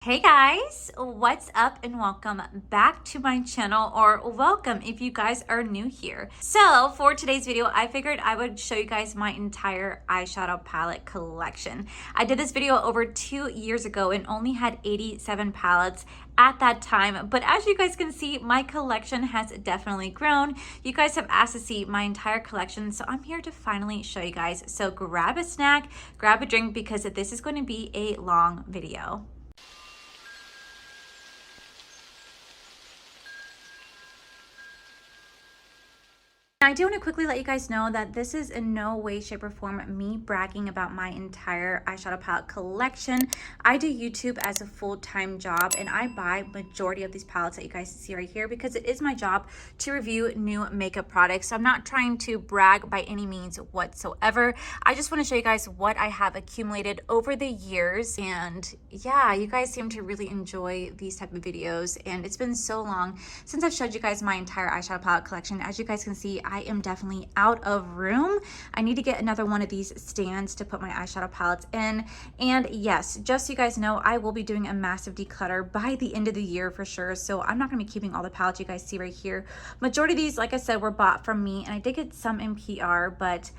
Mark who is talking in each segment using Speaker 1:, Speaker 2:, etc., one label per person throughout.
Speaker 1: Hey guys, what's up and welcome back to my channel, or welcome if you guys are new here. So for today's video, I figured I would show you guys my entire eyeshadow palette collection. I did this video over 2 years ago and only had 87 palettes at that time, but as you guys can see, my collection has definitely grown. You guys have asked to see my entire collection, so I'm here to finally show you guys. So grab a snack, grab a drink, because this is going to be a long video. I do want to quickly let you guys know that this is in no way, shape, or form me bragging about my entire eyeshadow palette collection. I do YouTube as a full-time job, and I buy majority of these palettes that you guys see right here because it is my job to review new makeup products. So I'm not trying to brag by any means whatsoever. I just want to show you guys what I have accumulated over the years. And yeah, you guys seem to really enjoy these type of videos, and it's been so long since I've showed you guys my entire eyeshadow palette collection. As you guys can see, I am definitely out of room. I need to get another one of these stands to put my eyeshadow palettes in. And yes, just so you guys know, I will be doing a massive declutter by the end of the year for sure. So I'm not going to be keeping all the palettes you guys see right here. Majority of these, like I said, were bought from me, and I did get some in PR, but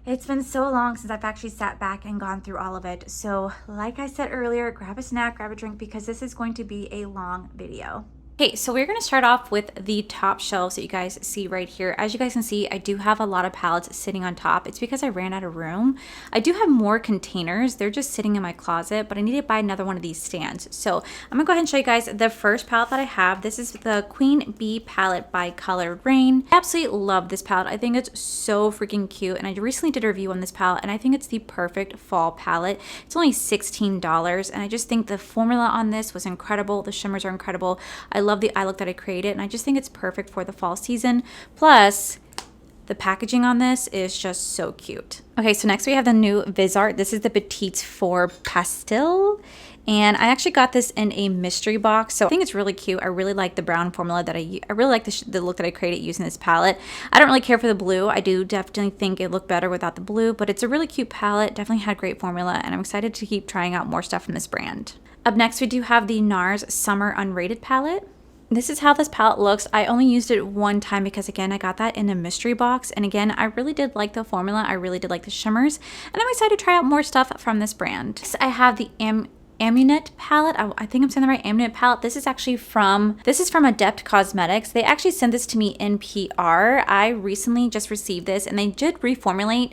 Speaker 1: it's been so long since I've actually sat back and gone through all of it. So like I said earlier, grab a snack, grab a drink, because this is going to be a long video. Okay, so we're going to start off with the top shelves that you guys see right here. As you guys can see, I do have a lot of palettes sitting on top. It's because I ran out of room. I do have more containers. They're just sitting in my closet, but I need to buy another one of these stands. So I'm going to go ahead and show you guys the first palette that I have. This is the Queen Bee palette by Color Rain. I absolutely love this palette. I think it's so freaking cute, and I recently did a review on this palette, and I think it's the perfect fall palette. It's only $16, and I just think the formula on this was incredible. The shimmers are incredible. I love the eye look that I created, and I just think it's perfect for the fall season. Plus, the packaging on this is just so cute. Okay, so next we have the new Vizart. This is the Petite 4 Pastel, and I actually got this in a mystery box, so I think it's really cute. I really like the brown formula that I really like the look that I created using this palette. I don't really care for the blue. I do definitely think it looked better without the blue, but it's a really cute palette. Definitely had great formula, and I'm excited to keep trying out more stuff from this brand. Up next, we do have the NARS Summer Unrated palette. This is how this palette looks. I only used it one time because, again, I got that in a mystery box. And again, I really did like the formula. I really did like the shimmers. And I'm excited to try out more stuff from this brand. Next, I have the Amulet palette. I think I'm saying the right, Amulet palette. This is from Adept Cosmetics. They actually sent this to me in PR. I recently just received this, and they did reformulate.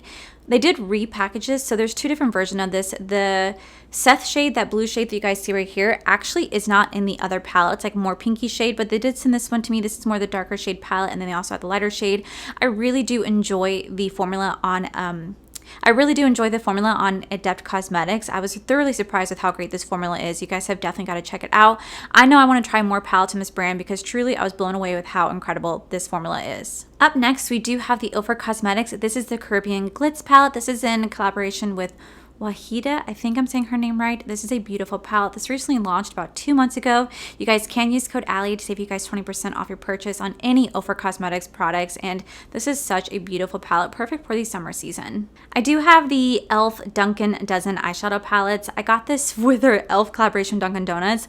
Speaker 1: They did repackage this, so there's two different versions of this. The Seth shade, that blue shade that you guys see right here, actually is not in the other palette. It's like more pinky shade, but they did send this one to me. This is more the darker shade palette, and then they also have the lighter shade. I really do enjoy the formula on Adept Cosmetics. I was thoroughly surprised with how great this formula is. You guys have definitely got to check it out. I know I want to try more palettes in this brand because truly I was blown away with how incredible this formula is. Up next, we do have the Ofra Cosmetics. This is the Caribbean Glitz palette. This is in collaboration with Wahida, I think I'm saying her name right. This is a beautiful palette. This recently launched about 2 months ago. You guys can use code Allie to save you guys 20% off your purchase on any Ofra Cosmetics products. And this is such a beautiful palette, perfect for the summer season. I do have the e.l.f. Dunkin' Dozen eyeshadow palettes. I got this with their e.l.f. collaboration Dunkin' Donuts.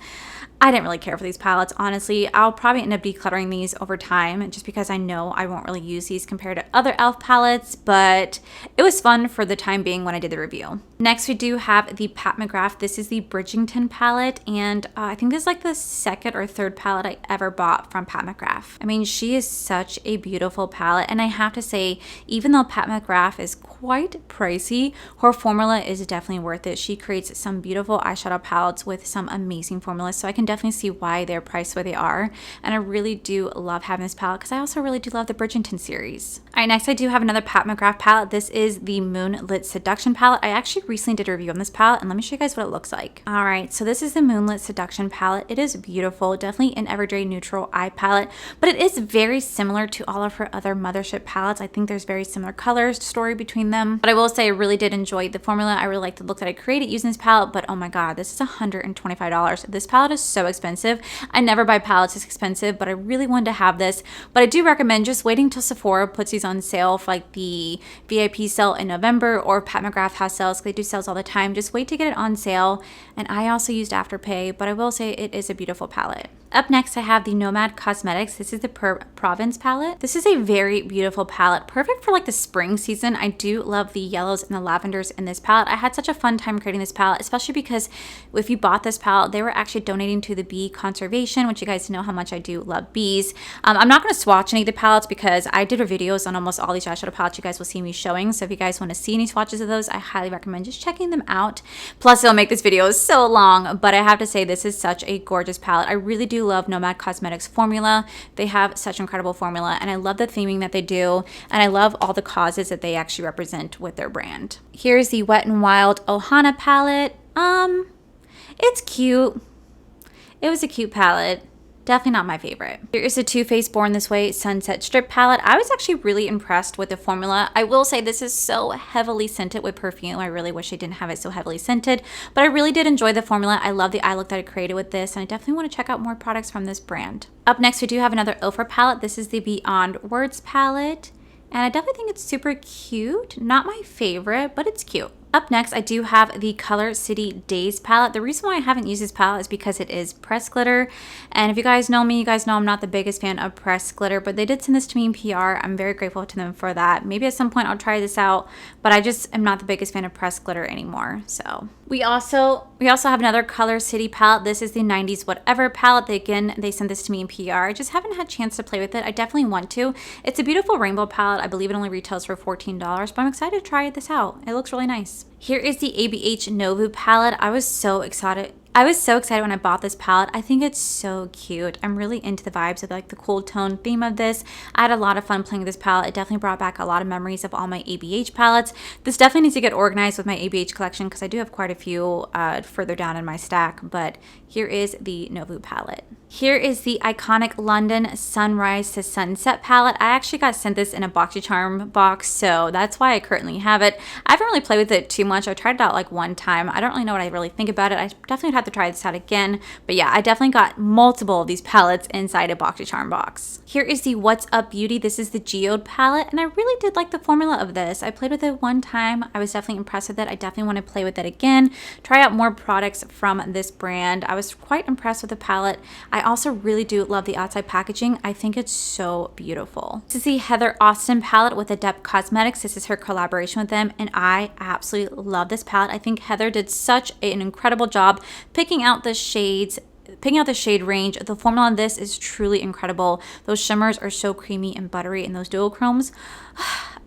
Speaker 1: I didn't really care for these palettes, honestly. I'll probably end up decluttering these over time just because I know I won't really use these compared to other e.l.f. palettes, but it was fun for the time being when I did the review. Next, we do have the Pat McGrath. This is the Bridgerton palette, and I think this is like the second or third palette I ever bought from Pat McGrath. I mean, she is such a beautiful palette, and I have to say, even though Pat McGrath is quite pricey, her formula is definitely worth it. She creates some beautiful eyeshadow palettes with some amazing formulas, so I can definitely see why they're priced where they are, and I really do love having this palette because I also really do love the Bridgerton series. All right, next I do have another Pat McGrath palette. This is the Moonlit Seduction palette. I actually recently did a review on this palette, and let me show you guys what it looks like. All right, so this is the Moonlit Seduction palette. It is beautiful, definitely an everyday neutral eye palette, but it is very similar to all of her other Mothership palettes. I think there's very similar colors, story between them, but I will say I really did enjoy the formula. I really like the look that I created using this palette, but oh my god, this is $125. This palette is so so expensive. I never buy palettes this expensive, but I really wanted to have this. But I do recommend just waiting till Sephora puts these on sale for like the VIP sale in November, or Pat McGrath has sales. They do sales all the time. Just wait to get it on sale. And I also used Afterpay, but I will say it is a beautiful palette. Up next, I have the Nomad Cosmetics. This is the Provence palette. This is a very beautiful palette, perfect for like the spring season. I do love the yellows and the lavenders in this palette. I had such a fun time creating this palette, especially because if you bought this palette, they were actually donating to the bee conservation, which you guys know how much I do love bees. I'm not going to swatch any of the palettes because I did videos on almost all these eyeshadow palettes you guys will see me showing. So if you guys want to see any swatches of those, I highly recommend just checking them out. Plus, it'll make this video so long, but I have to say this is such a gorgeous palette. I really do love Nomad Cosmetics formula. They have such incredible formula, and I love the theming that they do, and I love all the causes that they actually represent with their brand. Here's the Wet n Wild Ohana palette. It's cute. It was a cute palette. Definitely not my favorite. Here is the Too Faced Born This Way Sunset Strip palette. I was actually really impressed with the formula. I will say this is so heavily scented with perfume. I really wish I didn't have it so heavily scented, but I really did enjoy the formula. I love the eye look that I created with this, and I definitely want to check out more products from this brand. Up next, we do have another Ofra palette. This is the Beyond Words palette, and I definitely think it's super cute. Not my favorite, but it's cute. Up next, I do have the Color City Days palette. The reason why I haven't used this palette is because it is pressed glitter. And if you guys know me, you guys know I'm not the biggest fan of pressed glitter, but they did send this to me in PR. I'm very grateful to them for that. Maybe at some point I'll try this out, but I just am not the biggest fan of pressed glitter anymore. So we also have another Color City palette. This is the 90s Whatever palette. They sent this to me in PR. I just haven't had a chance to play with it. I definitely want to. It's a beautiful rainbow palette. I believe it only retails for $14, but I'm excited to try this out. It looks really nice. Here is the ABH Novu palette. I was so excited when I bought this palette. I think it's so cute. I'm really into the vibes of like the cool tone theme of this. I had a lot of fun playing with this palette. It definitely brought back a lot of memories of all my ABH palettes. This definitely needs to get organized with my ABH collection because I do have quite a few further down in my stack, but here is the Novu palette. Here is the iconic London Sunrise to Sunset palette. I actually got sent this in a BoxyCharm box, so that's why I currently have it. I haven't really played with it too much. I tried it out like one time. I don't really know what I really think about it. I definitely would have to try this out again. But yeah, I definitely got multiple of these palettes inside a BoxyCharm box. Here is the What's Up Beauty. This is the Geode palette, and I really did like the formula of this. I played with it one time. I was definitely impressed with it. I definitely want to play with it again, try out more products from this brand. I was quite impressed with the palette. I also really do love the outside packaging. I think it's so beautiful. This is the Heather Austin palette with Adept Cosmetics. This is her collaboration with them, and I absolutely love this palette. I think Heather did such an incredible job picking out the shades, picking out the shade range. The formula on this is truly incredible. Those shimmers are so creamy and buttery, and those duochromes.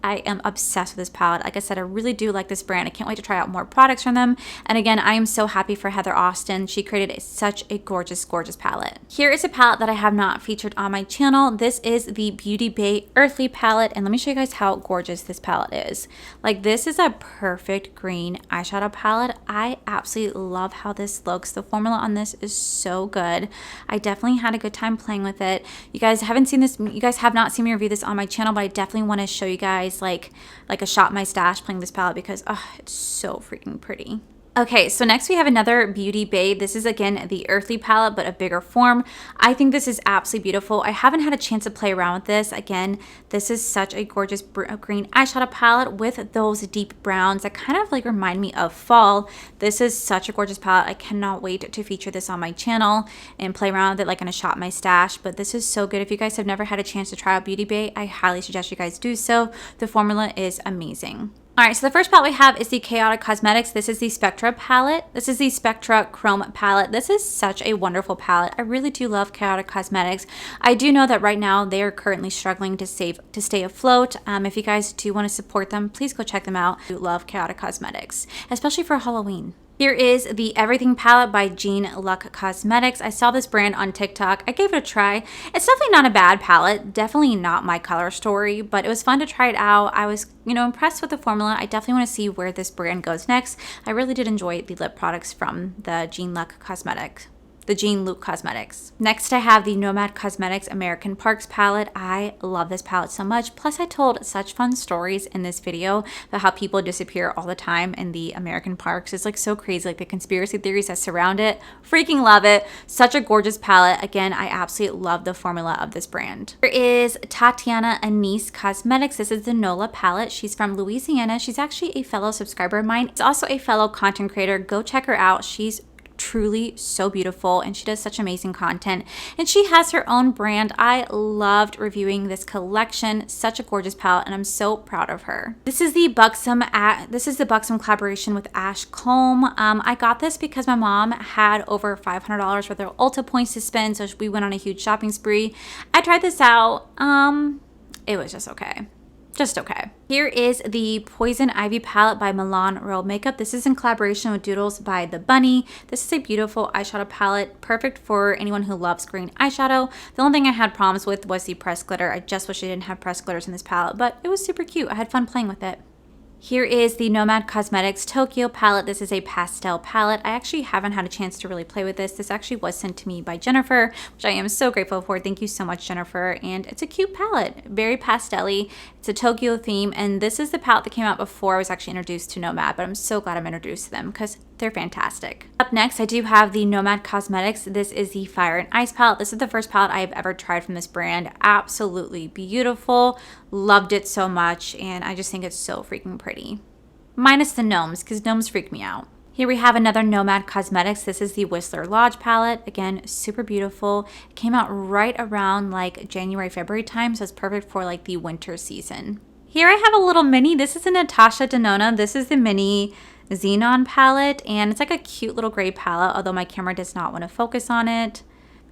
Speaker 1: I am obsessed with this palette. Like I said, I really do like this brand. I can't wait to try out more products from them. And again, I am so happy for Heather Austin. She created such a gorgeous, gorgeous palette. Here is a palette that I have not featured on my channel. This is the Beauty Bay Earthly palette. And let me show you guys how gorgeous this palette is. Like, this is a perfect green eyeshadow palette. I absolutely love how this looks. The formula on this is so good. I definitely had a good time playing with it. You guys haven't seen this, you guys have not seen me review this on my channel, but I definitely want to show you guys like a shot in my stash playing this palette because it's so freaking pretty. Okay, so next we have another Beauty Bay. This is again the Earthly palette, but a bigger form. I think this is absolutely beautiful. I haven't had a chance to play around with this. Again, this is such a gorgeous green eyeshadow palette with those deep browns that kind of like remind me of fall. This is such a gorgeous palette. I cannot wait to feature this on my channel and play around with it like in a shot in my stash. But this is so good. If you guys have never had a chance to try out Beauty Bay, I highly suggest you guys do so. The formula is amazing. All right, so the first palette we have is the Chaotic Cosmetics. This is the Spectra palette. This is the Spectra Chrome palette. This is such a wonderful palette. I really do love Chaotic Cosmetics. I do know that right now they are currently struggling to stay afloat. If you guys do want to support them, please go check them out. I love Chaotic Cosmetics, especially for Halloween. Here is the Everything palette by Jean Luck Cosmetics. I saw this brand on TikTok. I gave it a try. It's definitely not a bad palette. Definitely not my color story, but it was fun to try it out. I was, impressed with the formula. I definitely want to see where this brand goes next. I really did enjoy the lip products from the Jean Luck Cosmetics. the Jean Luc Cosmetics. Next, I have the Nomad Cosmetics American Parks palette. I love this palette so much. Plus, I told such fun stories in this video about how people disappear all the time in the American parks. It's like so crazy, like the conspiracy theories that surround it. Freaking love it. Such a gorgeous palette. Again, I absolutely love the formula of this brand. There is Tatiana Anise Cosmetics. This is the Nola palette. She's from Louisiana. She's actually a fellow subscriber of mine. She's also a fellow content creator. Go check her out. She's truly so beautiful and she does such amazing content, and she has her own brand. I loved reviewing this collection. Such a gorgeous palette, and I'm so proud of her. This is the Buxom collaboration with Ash Comb. I got this because my mom had over $500 worth of Ulta points to spend, so we went on a huge shopping spree. I tried this out. It was just okay. Just okay. Here is the Poison Ivy palette by Milan Royal Makeup. This is in collaboration with Doodles by The Bunny. This is a beautiful eyeshadow palette, perfect for anyone who loves green eyeshadow. The only thing I had problems with was the pressed glitter. I just wish I didn't have pressed glitters in this palette, but it was super cute. I had fun playing with it. Here is the Nomad Cosmetics Tokyo palette. This is a pastel palette. I actually haven't had a chance to really play with this. This actually was sent to me by Jennifer, which I am so grateful for. Thank you so much, Jennifer. And it's a cute palette, very pastel-y. It's a Tokyo theme, and this is the palette that came out before I was actually introduced to Nomad, but I'm so glad I'm introduced to them because they're fantastic. Up next, I do have the Nomad Cosmetics. This is the Fire and Ice palette. This is the first palette I have ever tried from this brand. Absolutely beautiful. Loved it so much, and I just think it's so freaking pretty. Minus the gnomes, because gnomes freak me out. Here we have another Nomad Cosmetics. This is the Whistler Lodge palette. Again, super beautiful. It came out right around like January, February time, so it's perfect for like the winter season. Here I have a little mini. This is a Natasha Denona. This is the mini Xenon palette, and it's like a cute little gray palette, although my camera does not want to focus on it.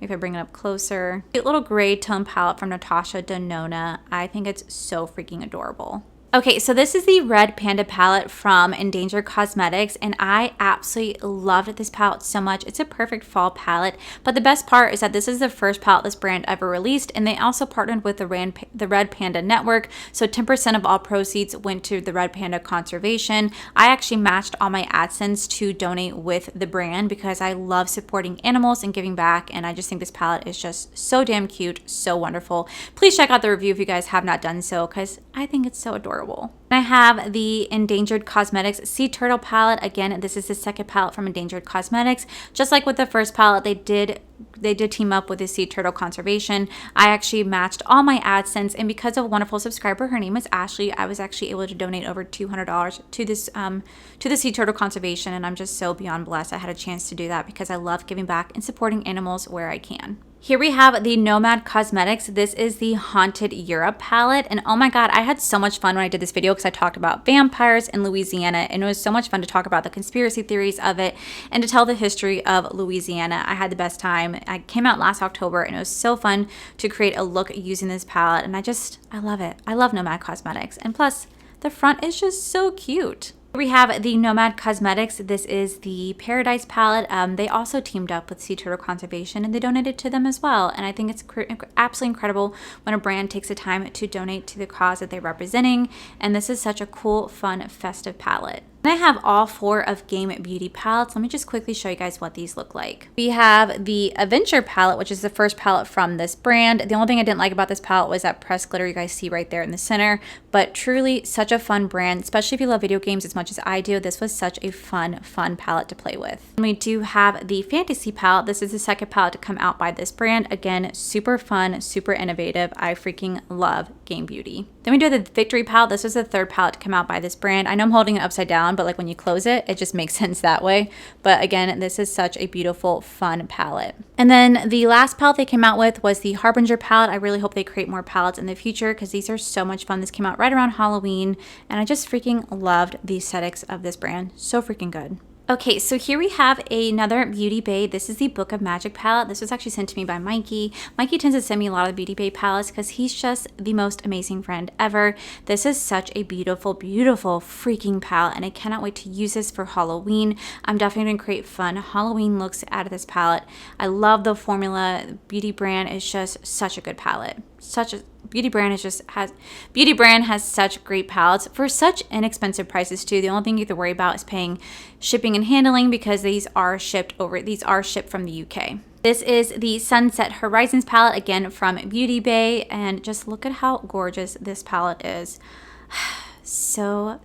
Speaker 1: Maybe if I bring it up closer. Cute little gray tone palette from Natasha Denona. I think it's so freaking adorable. Okay, so this is the Red Panda palette from Endangered Cosmetics, and I absolutely loved this palette so much. It's a perfect fall palette, but the best part is that this is the first palette this brand ever released, and they also partnered with the Red Panda Network, so 10% of all proceeds went to the Red Panda conservation. I actually matched all my AdSense to donate with the brand because I love supporting animals and giving back, and I just think this palette is just so damn cute, so wonderful. Please check out the review if you guys have not done so, because I think it's so adorable. I have the Endangered Cosmetics Sea Turtle palette. Again, this is the second palette from Endangered Cosmetics. Just like with the first palette, they did team up with the Sea Turtle Conservation. I actually matched all my AdSense, and because of a wonderful subscriber, her name is Ashley, I was actually able to donate over $200 to this to the Sea Turtle Conservation, and I'm just so beyond blessed I had a chance to do that because I love giving back and supporting animals where I can. Here we have the Nomad Cosmetics. This is the Haunted Europe palette. And oh my God, I had so much fun when I did this video because I talked about vampires in Louisiana. And it was so much fun to talk about the conspiracy theories of it and to tell the history of Louisiana. I had the best time. I came out last October and it was so fun to create a look using this palette. And I love it. I love Nomad Cosmetics. And plus, the front is just so cute. We have the Nomad Cosmetics. This is the Paradise palette. They also teamed up with Sea Turtle Conservation and they donated to them as well. And I think it's absolutely incredible when a brand takes the time to donate to the cause that they're representing. And this is such a cool, fun, festive palette. And I have all four of Game Beauty palettes. Let me just quickly show you guys what these look like. We have the Adventure palette, which is the first palette from this brand. The only thing I didn't like about this palette was that pressed glitter you guys see right there in the center. But truly such a fun brand, especially if you love video games as much as I do. This was such a fun palette to play with. And we do have the Fantasy palette. This is the second palette to come out by this brand. Again, super fun, super innovative. I freaking love Game Beauty. Then we do the Victory palette. This was the third palette to come out by this brand. I know I'm holding it upside down, but like when you close it, it just makes sense that way. But again, this is such a beautiful, fun palette. And then the last palette they came out with was the Harbinger palette. I really hope they create more palettes in the future because these are so much fun. This came out right around Halloween, and I just freaking loved the aesthetics of this brand. So freaking good. Okay, so here we have another Beauty Bay. This is the Book of Magic palette. This was actually sent to me by Mikey. Mikey tends to send me a lot of the Beauty Bay palettes because he's just the most amazing friend ever. This is such a beautiful, beautiful freaking palette, and I cannot wait to use this for Halloween. I'm definitely going to create fun Halloween looks out of this palette. I love the formula. Beauty brand is just such a good palette. Such a Beauty Brand has such great palettes for such inexpensive prices too. The only thing you have to worry about is paying shipping and handling because these are shipped from the UK. This is the Sunset Horizons palette, again from Beauty Bay, and just look at how gorgeous this palette is. So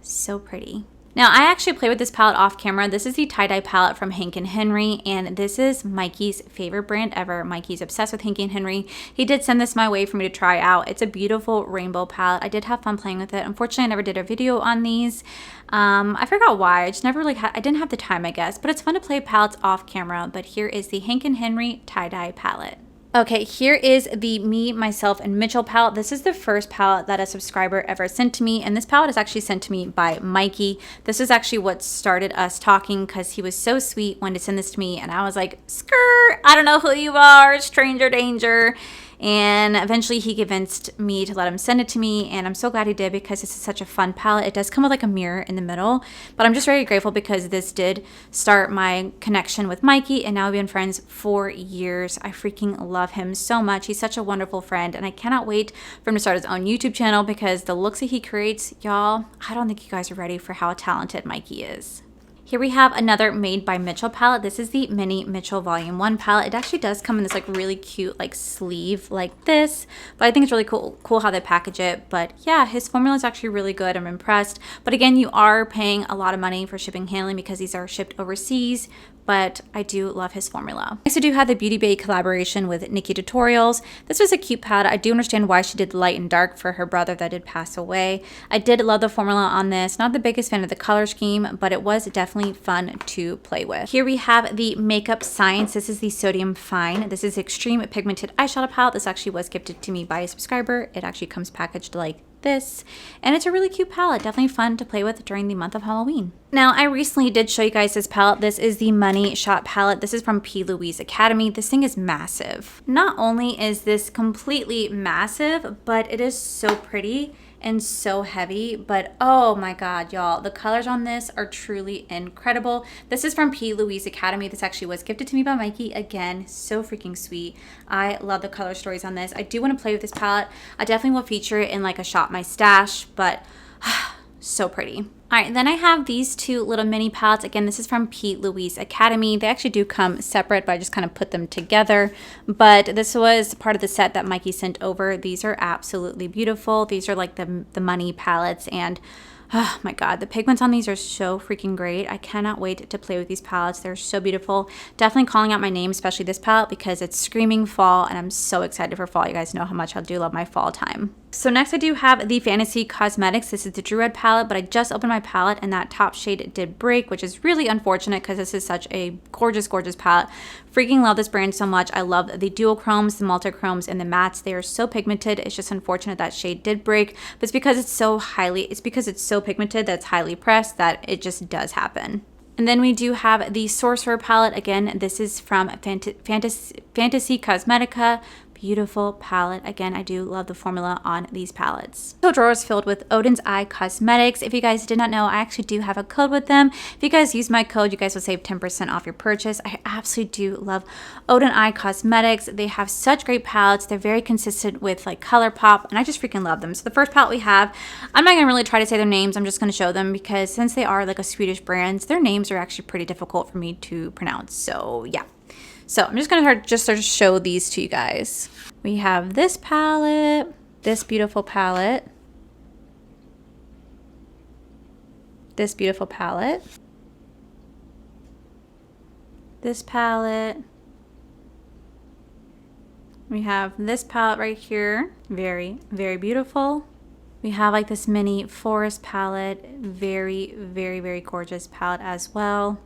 Speaker 1: pretty. Now, I actually play with this palette off camera. This is the tie-dye palette from Hank & Henry, and this is Mikey's favorite brand ever. Mikey's obsessed with Hank & Henry. He did send this my way for me to try out. It's a beautiful rainbow palette. I did have fun playing with it. Unfortunately, I never did a video on these. I forgot why. I just never really I didn't have the time, I guess. But it's fun to play palettes off camera. But here is the Hank & Henry tie-dye palette. Okay, here is the Me, Myself, and Mitchell palette. This is the first palette that a subscriber ever sent to me, and this palette is actually sent to me by Mikey. This is actually what started us talking because he was so sweet when to send this to me, and I was like, skirt, I don't know who you are, stranger danger. And eventually he convinced me to let him send it to me, and I'm so glad he did because this is such a fun palette. It does come with like a mirror in the middle, but I'm just very grateful because this did start my connection with Mikey, and now we've been friends for years. I freaking love him so much. He's such a wonderful friend, and I cannot wait for him to start his own YouTube channel because the looks that he creates, y'all, I don't think you guys are ready for how talented Mikey is. Here we have another Made by Mitchell palette. This is the Mini Mitchell Volume 1 palette. It actually does come in this like really cute like sleeve like this, but I think it's really cool how they package it. But yeah, his formula is actually really good. I'm impressed. But again, you are paying a lot of money for shipping and handling because these are shipped overseas. But I do love his formula. I also do have the Beauty Bay collaboration with Nikki Tutorials. This was a cute palette. I do understand why she did light and dark for her brother that did pass away. I did love the formula on this. Not the biggest fan of the color scheme, but it was definitely fun to play with. Here we have the Makeup Science. This is the Sodium Fine. This is Extreme Pigmented Eyeshadow palette. This actually was gifted to me by a subscriber. It actually comes packaged like this, and it's a really cute palette. Definitely fun to play with during the month of Halloween. Now, I recently did show you guys this palette. This is the Money Shot palette. This is from P. Louise Academy. This thing is massive. Not only is this completely massive, but it is so pretty and so heavy. But oh my god, y'all, the colors on this are truly incredible. This is from P. Louise Academy. This actually was gifted to me by Mikey. Again, so freaking sweet. I love the color stories on this. I do want to play with this palette. I definitely will feature it in like a Shop My Stash, but so pretty. All right, then I have these two little mini palettes. Again, this is from P. Louise Academy. They actually do come separate, but I just kind of put them together. But this was part of the set that Mikey sent over. These are absolutely beautiful. These are like the money palettes, and oh my god, the pigments on these are so freaking great. I cannot wait to play with these palettes. They're so beautiful. Definitely calling out my name, especially this palette, because it's screaming fall, and I'm so excited for fall. You guys know how much I do love my fall time. So next I do have the Fantasy Cosmetics. This is the Drew Red palette, but I just opened my palette and that top shade did break, which is really unfortunate because this is such a gorgeous, gorgeous palette. Freaking love this brand so much. I love the duochromes, the multichromes, and the mattes. They are so pigmented. It's just unfortunate that shade did break, but it's because it's so pigmented that it's highly pressed that it just does happen. And then we do have the Sorcerer palette. Again, this is from Fantasy Cosmetica. Beautiful palette. Again, I do love the formula on these palettes. So drawers filled with Odin's Eye Cosmetics. If you guys did not know, I actually do have a code with them. If you guys use my code, you guys will save 10% off your purchase. I absolutely do love Odin Eye Cosmetics. They have such great palettes. They're very consistent with like color pop, and I just freaking love them. So the first palette we have, I'm not gonna really try to say their names. I'm just gonna show them because since they are like a Swedish brand, their names are actually pretty difficult for me to pronounce. So yeah. So I'm just going to start to show these to you guys. We have this palette, this beautiful palette, this beautiful palette, this palette. We have this palette right here. Very, very beautiful. We have like this mini forest palette. Very, very, very gorgeous palette as well.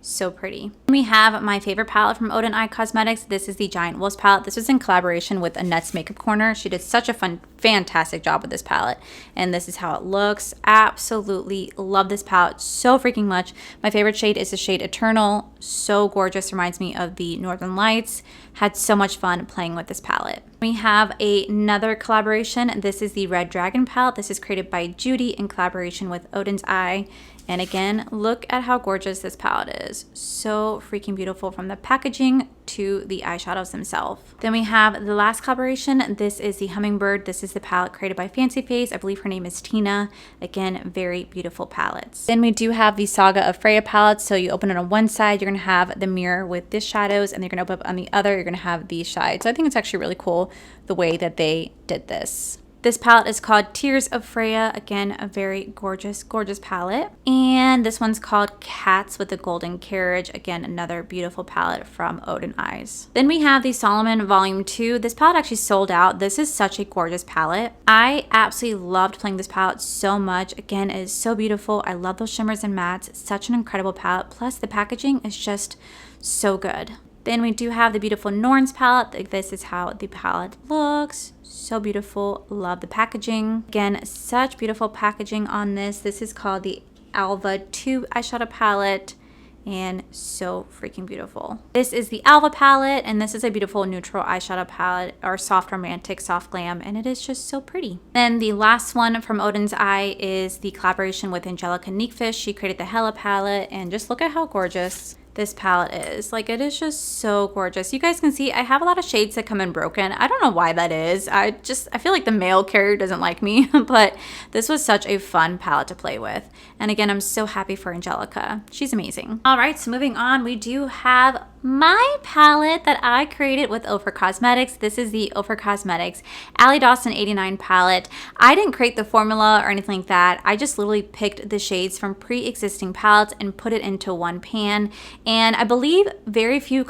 Speaker 1: So pretty. We have my favorite palette from Odin Eye Cosmetics. This is the Giant Wolves palette. This was in collaboration with Annette's Makeup Corner. She did such a fantastic job with this palette. And this is how it looks. Absolutely love this palette so freaking much. My favorite shade is the shade Eternal. So gorgeous. Reminds me of the Northern Lights. Had so much fun playing with this palette. We have another collaboration. This is the Red Dragon palette. This is created by Judy in collaboration with Odin's Eye. And again, look at how gorgeous this palette is. So freaking beautiful from the packaging to the eyeshadows themselves. Then we have the last collaboration. This is the Hummingbird. This is the palette created by Fancy Face. I believe her name is Tina. Again, very beautiful palettes. Then we do have the Saga of Freya palette. So you open it on one side, you're gonna have the mirror with this shadows, and you're gonna open up on the other, you're gonna have these shades. So I think it's actually really cool the way that they did this. This palette is called Tears of Freya. Again, a very gorgeous, gorgeous palette. And this one's called Cats with the Golden Carriage. Again, another beautiful palette from Odin Eyes. Then we have the Solomon Volume 2. This palette actually sold out. This is such a gorgeous palette. I absolutely loved playing this palette so much. Again, it is so beautiful. I love those shimmers and mattes. It's such an incredible palette. Plus, the packaging is just so good. Then we do have the beautiful Norns palette. This is how the palette looks. So beautiful. Love the packaging. Again, such beautiful packaging on this. This is called the Alva 2 eyeshadow palette. And so freaking beautiful. This is the Alva palette, and this is a beautiful neutral eyeshadow palette, or soft romantic, soft glam, and it is just so pretty. Then the last one from Odin's Eye is the collaboration with Angelica Neekfish. She created the Hella palette, and just look at how gorgeous this palette is. Like, it is just so gorgeous. You guys can see I have a lot of shades that come in broken. I don't know why that is. I feel like the male carrier doesn't like me, but this was such a fun palette to play with. And again, I'm so happy for Angelica. She's amazing. All right, so moving on, we do have my palette that I created with Ofra Cosmetics. This is the Ofra Cosmetics Allie Dawson 89 palette. I didn't create the formula or anything like that. I just literally picked the shades from pre-existing palettes and put it into one pan. And I believe very few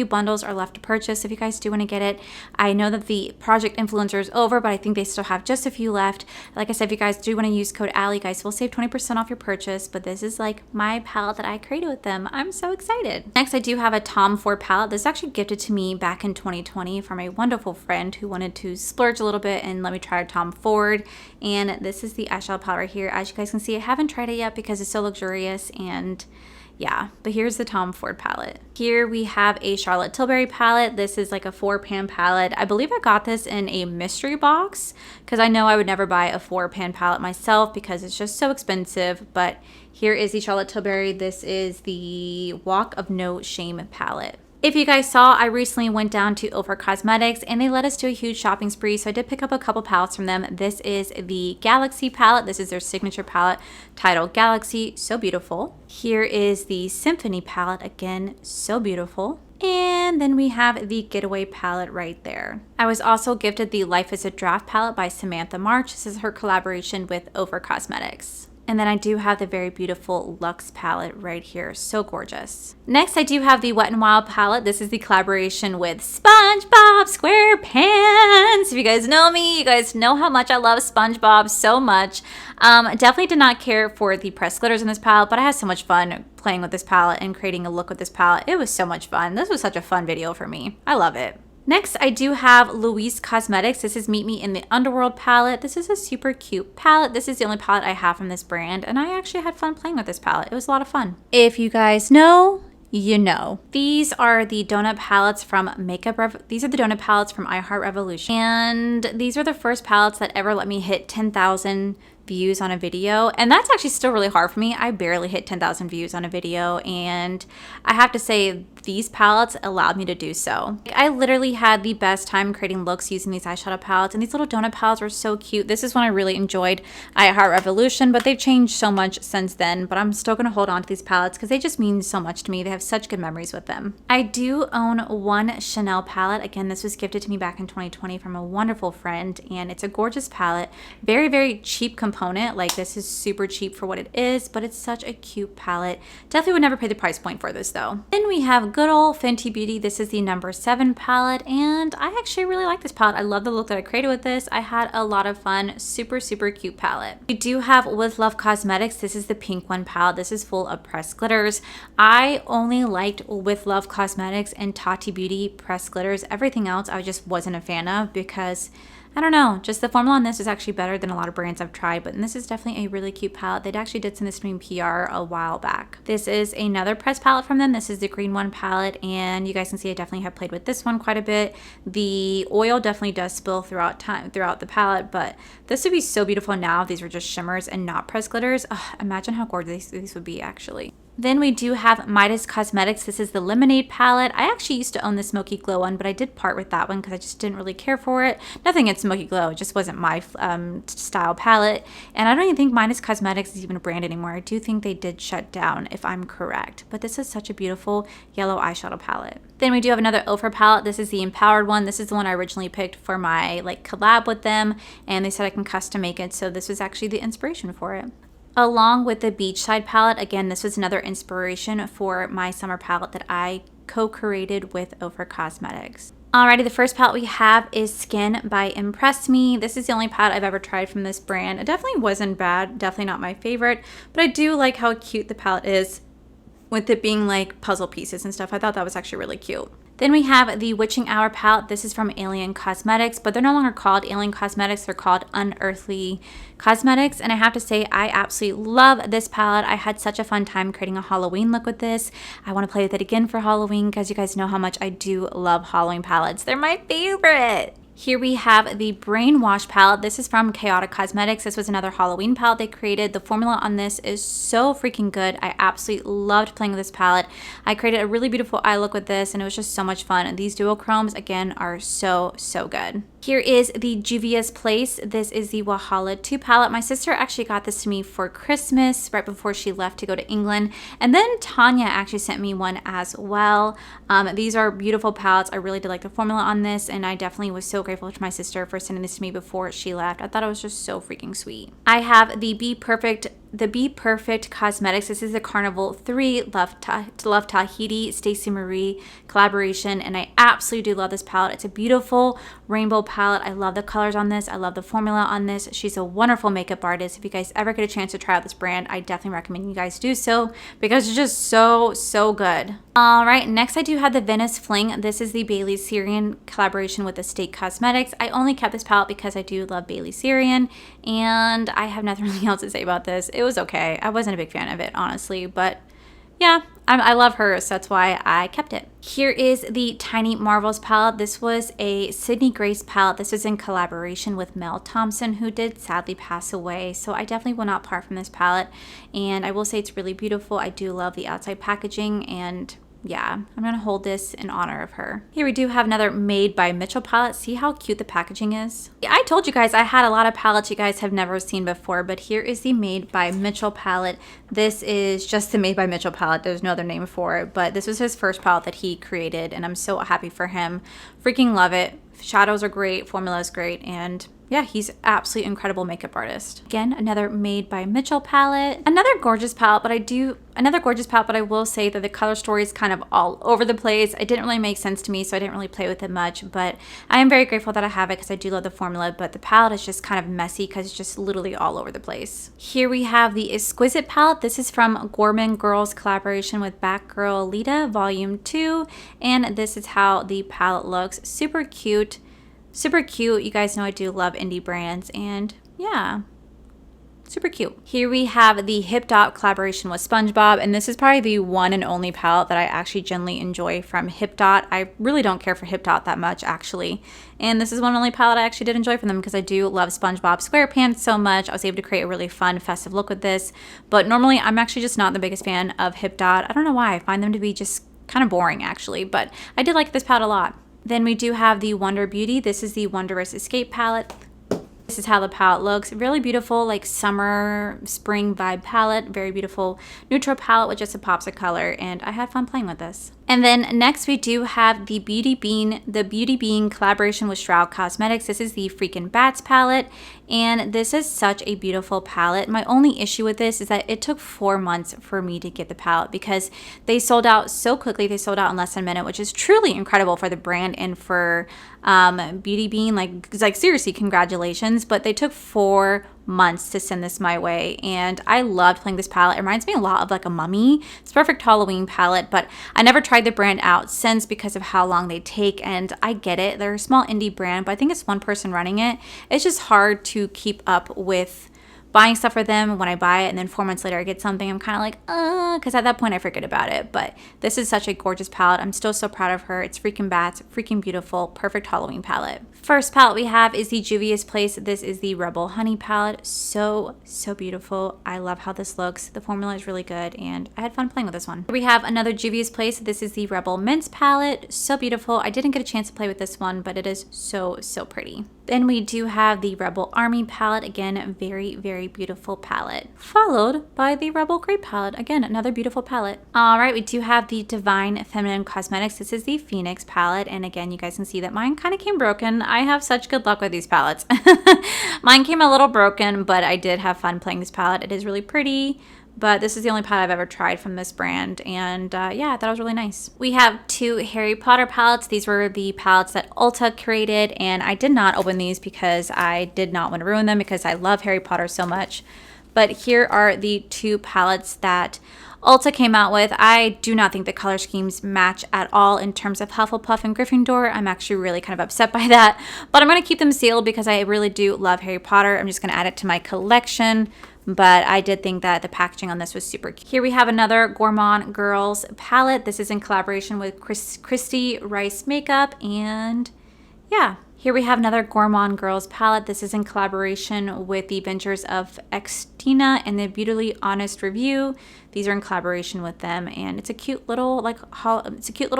Speaker 1: bundles are left to purchase. If you guys do want to get it, I know that the project influencer is over, but I think they still have just a few left. Like I said, if you guys do want to use code Allie, you guys will save 20% off your purchase. But this is like my palette that I created with them. I'm so excited. Next, I do have a Tom Ford palette. This is actually gifted to me back in 2020 from a wonderful friend who wanted to splurge a little bit and let me try Tom Ford. And this is the eyeshadow palette right here. As you guys can see, I haven't tried it yet because it's so luxurious, and yeah, but here's the Tom Ford palette. Here we have a Charlotte Tilbury palette. This is like a 4-pan palette. I believe I got this in a mystery box because I know I would never buy a 4-pan palette myself because it's just so expensive. But here is the Charlotte Tilbury. This is the Walk of No Shame palette. If you guys saw, I recently went down to Ofra Cosmetics and they let us do a huge shopping spree. So I did pick up a couple palettes from them. This is the Galaxy palette. This is their signature palette titled Galaxy. So beautiful. Here is the Symphony palette. Again, so beautiful. And then we have the Getaway palette right there. I was also gifted the Life is a Draft palette by Samantha March. This is her collaboration with Ofra Cosmetics. And then I do have the very beautiful Luxe palette right here. So gorgeous. Next, I do have the Wet n Wild palette. This is the collaboration with SpongeBob SquarePants. If you guys know me, you guys know how much I love SpongeBob so much. Definitely did not care for the pressed glitters in this palette, but I had so much fun playing with this palette and creating a look with this palette. It was so much fun. This was such a fun video for me. I love it. Next, I do have Louise Cosmetics. This is Meet Me in the Underworld palette. This is a super cute palette. This is the only palette I have from this brand, and I actually had fun playing with this palette. It was a lot of fun. If you guys know, you know. These are the donut palettes from These are the donut palettes from iHeart Revolution, and these are the first palettes that ever let me hit 10,000 views on a video, and that's actually still really hard for me. I barely hit 10,000 views on a video, and I have to say these palettes allowed me to do so. I literally had the best time creating looks using these eyeshadow palettes, and these little donut palettes were so cute. This is when I really enjoyed iHeart Revolution, but they've changed so much since then, but I'm still gonna hold on to these palettes because they just mean so much to me. They have such good memories with them. I do own one Chanel palette. Again, this was gifted to me back in 2020 from a wonderful friend, and it's a gorgeous palette. Very, very cheap component. Like, this is super cheap for what it is, but it's such a cute palette. Definitely would never pay the price point for this though. Then we have good old Fenty Beauty. This is the number 7 palette, and I actually really like this palette. I love the look that I created with this. I had a lot of fun. Super, super cute palette. We do have With Love Cosmetics. This is the pink one palette. This is full of pressed glitters. I only liked With Love Cosmetics and Tati Beauty pressed glitters. Everything else I just wasn't a fan of because I don't know, just the formula on this is actually better than a lot of brands I've tried, but this is definitely a really cute palette. They actually did send this to me in PR a while back. This is another pressed palette from them. This is the green one palette, and you guys can see I definitely have played with this one quite a bit. The oil definitely does spill throughout the palette, but this would be so beautiful now if these were just shimmers and not pressed glitters. Ugh, imagine how gorgeous these would be actually. Then we do have Midas Cosmetics. This is the Lemonade palette. I actually used to own the Smoky Glow one, but I did part with that one because I just didn't really care for it. Nothing against Smoky Glow, it just wasn't my style palette. And I don't even think Midas Cosmetics is even a brand anymore. I do think they did shut down, if I'm correct. But this is such a beautiful yellow eyeshadow palette. Then we do have another Ofra palette. This is the Empowered one. This is the one I originally picked for my collab with them, and they said I can custom make it, so this was actually the inspiration for it. Along with the Beachside palette, again, this was another inspiration for my summer palette that I co-created with Ofra Cosmetics. Alrighty, the first palette we have is Skin by Impress Me. This is the only palette I've ever tried from this brand. It definitely wasn't bad, definitely not my favorite, but I do like how cute the palette is with it being like puzzle pieces and stuff. I thought that was actually really cute. Then we have the Witching Hour palette. This is from Alien Cosmetics, but they're no longer called Alien Cosmetics. They're called Unearthly Cosmetics. And I have to say, I absolutely love this palette. I had such a fun time creating a Halloween look with this. I want to play with it again for Halloween because you guys know how much I do love Halloween palettes. They're my favorite. Here we have the Brainwash palette. This is from Chaotic Cosmetics. This was another Halloween palette they created. The formula on this is so freaking good. I absolutely loved playing with this palette. I created a really beautiful eye look with this, and it was just so much fun. And these duochromes, again, are so, so good. Here is the Juvia's Place. This is the Wahala 2 palette. My sister actually got this to me for Christmas right before she left to go to England. And then Tanya actually sent me one as well. These are beautiful palettes. I really did like the formula on this, and I definitely was so grateful to my sister for sending this to me before she left. I thought it was just so freaking sweet. I have the Be Perfect Cosmetics. This is the Carnival 3 Love Tahiti Stacey Marie collaboration, and I absolutely do love this palette. It's a beautiful rainbow palette. I love the colors on this. I love the formula on this. She's a wonderful makeup artist. If you guys ever get a chance to try out this brand, I definitely recommend you guys do so because it's just so, so good. All right, next I do have the Venice Fling. This is the Bailey Syrian collaboration with Estate Cosmetics. I only kept this palette because I do love Bailey Syrian, and I have nothing really else to say about this. It was okay. I wasn't a big fan of it, honestly, but yeah, I love her, so that's why I kept it. Here is the Tiny Marvels palette. This was a Sydney Grace palette. This was in collaboration with Mel Thompson, who did sadly pass away, so I definitely will not part from this palette, and I will say it's really beautiful. I do love the outside packaging, and yeah, I'm going to hold this in honor of her. Here we do have another Made by Mitchell palette. See how cute the packaging is? I told you guys I had a lot of palettes you guys have never seen before, but here is the Made by Mitchell palette. This is just the Made by Mitchell palette. There's no other name for it, but this was his first palette that he created, and I'm so happy for him. Freaking love it. Shadows are great, formula is great, and yeah, he's absolutely incredible makeup artist. Again, another Made by Mitchell palette. Another gorgeous palette, but I will say that the color story is kind of all over the place. It didn't really make sense to me, so I didn't really play with it much, but I am very grateful that I have it because I do love the formula, but the palette is just kind of messy because it's just literally all over the place. Here we have the Exquisite palette. This is from Gorman Girls collaboration with Batgirl Lita Volume 2, and this is how the palette looks. Super cute. Super cute. You guys know I do love indie brands, and yeah, super cute. Here we have the Hip Dot collaboration with SpongeBob, and this is probably the one and only palette that I actually generally enjoy from Hip Dot. I really don't care for Hip Dot that much, actually, and this is one and only palette I actually did enjoy from them because I do love SpongeBob SquarePants so much. I was able to create a really fun festive look with this, but normally I'm actually just not the biggest fan of Hip Dot. I don't know why. I find them to be just kind of boring, actually, but I did like this palette a lot. Then we do have the Wonder Beauty. This is the Wondrous Escape palette. This is how the palette looks. Really beautiful, like summer, spring vibe palette. Very beautiful neutral palette with just a pops of color, and I had fun playing with this. And then next we do have the Beauty Bean collaboration with Shroud Cosmetics. This is the Freakin' Bats palette, and this is such a beautiful palette. My only issue with this is that it took 4 months for me to get the palette because they sold out so quickly. They sold out in less than a minute, which is truly incredible for the brand and for Beauty Bean. Like seriously, congratulations. But they took 4 months to send this my way, and I loved playing this palette. It reminds me a lot of like a Mummy. It's a perfect Halloween palette, but I never tried the brand out since because of how long they take, and I get it. They're a small indie brand, but I think it's one person running it. It's just hard to keep up with buying stuff for them when I buy it and then 4 months later I get something. I'm kind of like, because at that point I forget about it. But this is such a gorgeous palette. I'm still so proud of her. It's freaking bats, freaking beautiful, perfect Halloween palette. First palette we have is the Juvia's Place. This is the Rebel Honey palette. So beautiful. I love how this looks. The formula is really good and I had fun playing with this one. Here we have another Juvia's Place. This is the Rebel Mints palette. So beautiful. I didn't get a chance to play with this one, but it is so pretty. Then we do have the Rebel Army palette. Again, very beautiful palette. Followed by the Rebel Grape palette. Again, another beautiful palette. All right, we do have the Divine Feminine Cosmetics. This is the Phoenix palette. And again, you guys can see that mine kind of came broken. I have such good luck with these palettes. Mine came a little broken, but I did have fun playing this palette. It is really pretty. But this is the only palette I've ever tried from this brand, and yeah, I thought it was really nice. We have two Harry Potter palettes. These were the palettes that Ulta created, and I did not open these because I did not want to ruin them because I love Harry Potter so much. But here are the two palettes that Ulta came out with. I do not think the color schemes match at all in terms of Hufflepuff and Gryffindor. I'm actually really kind of upset by that, but I'm going to keep them sealed because I really do love Harry Potter. I'm just going to add it to my collection. But I did think that the packaging on this was super cute. Here we have another Gourmand Girls palette. This is in collaboration with Christy Rice Makeup, and yeah. Here we have another Gourmand Girls palette. This is in collaboration with the Adventures of Xtina and the Beautifully Honest Review. These are in collaboration with them, and it's a cute little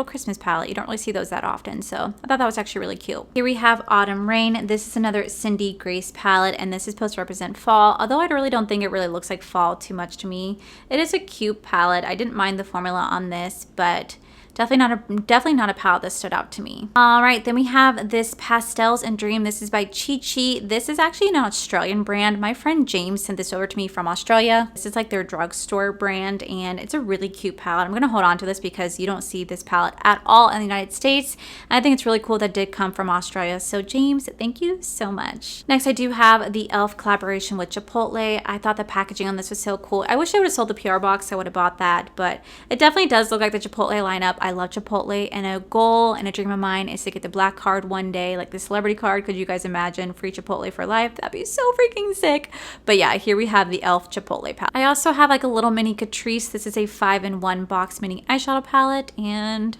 Speaker 1: Christmas palette. You don't really see those that often, so I thought that was actually really cute. Here we have Autumn Rain. This is another Cindy Grace palette, and this is supposed to represent fall. Although I really don't think it really looks like fall too much to me. It is a cute palette. I didn't mind the formula on this, but definitely not a palette that stood out to me. All right, then we have this Pastels and Dream. This is by Chi Chi. This is actually an Australian brand. My friend James sent this over to me from Australia. This is like their drugstore brand, and it's a really cute palette. I'm gonna hold on to this because you don't see this palette at all in the United States. And I think it's really cool that it did come from Australia. So James, thank you so much. Next, I do have the e.l.f. collaboration with Chipotle. I thought the packaging on this was so cool. I wish I would have sold the P.O Box. I would have bought that, but it definitely does look like the Chipotle lineup. I love Chipotle, and a goal and a dream of mine is to get the black card one day, like the celebrity card. Could you guys imagine free Chipotle for life? That'd be so freaking sick. But yeah, here we have the e.l.f. Chipotle palette. I also have like a little mini Catrice. This is a 5-in-1 box mini eyeshadow palette, and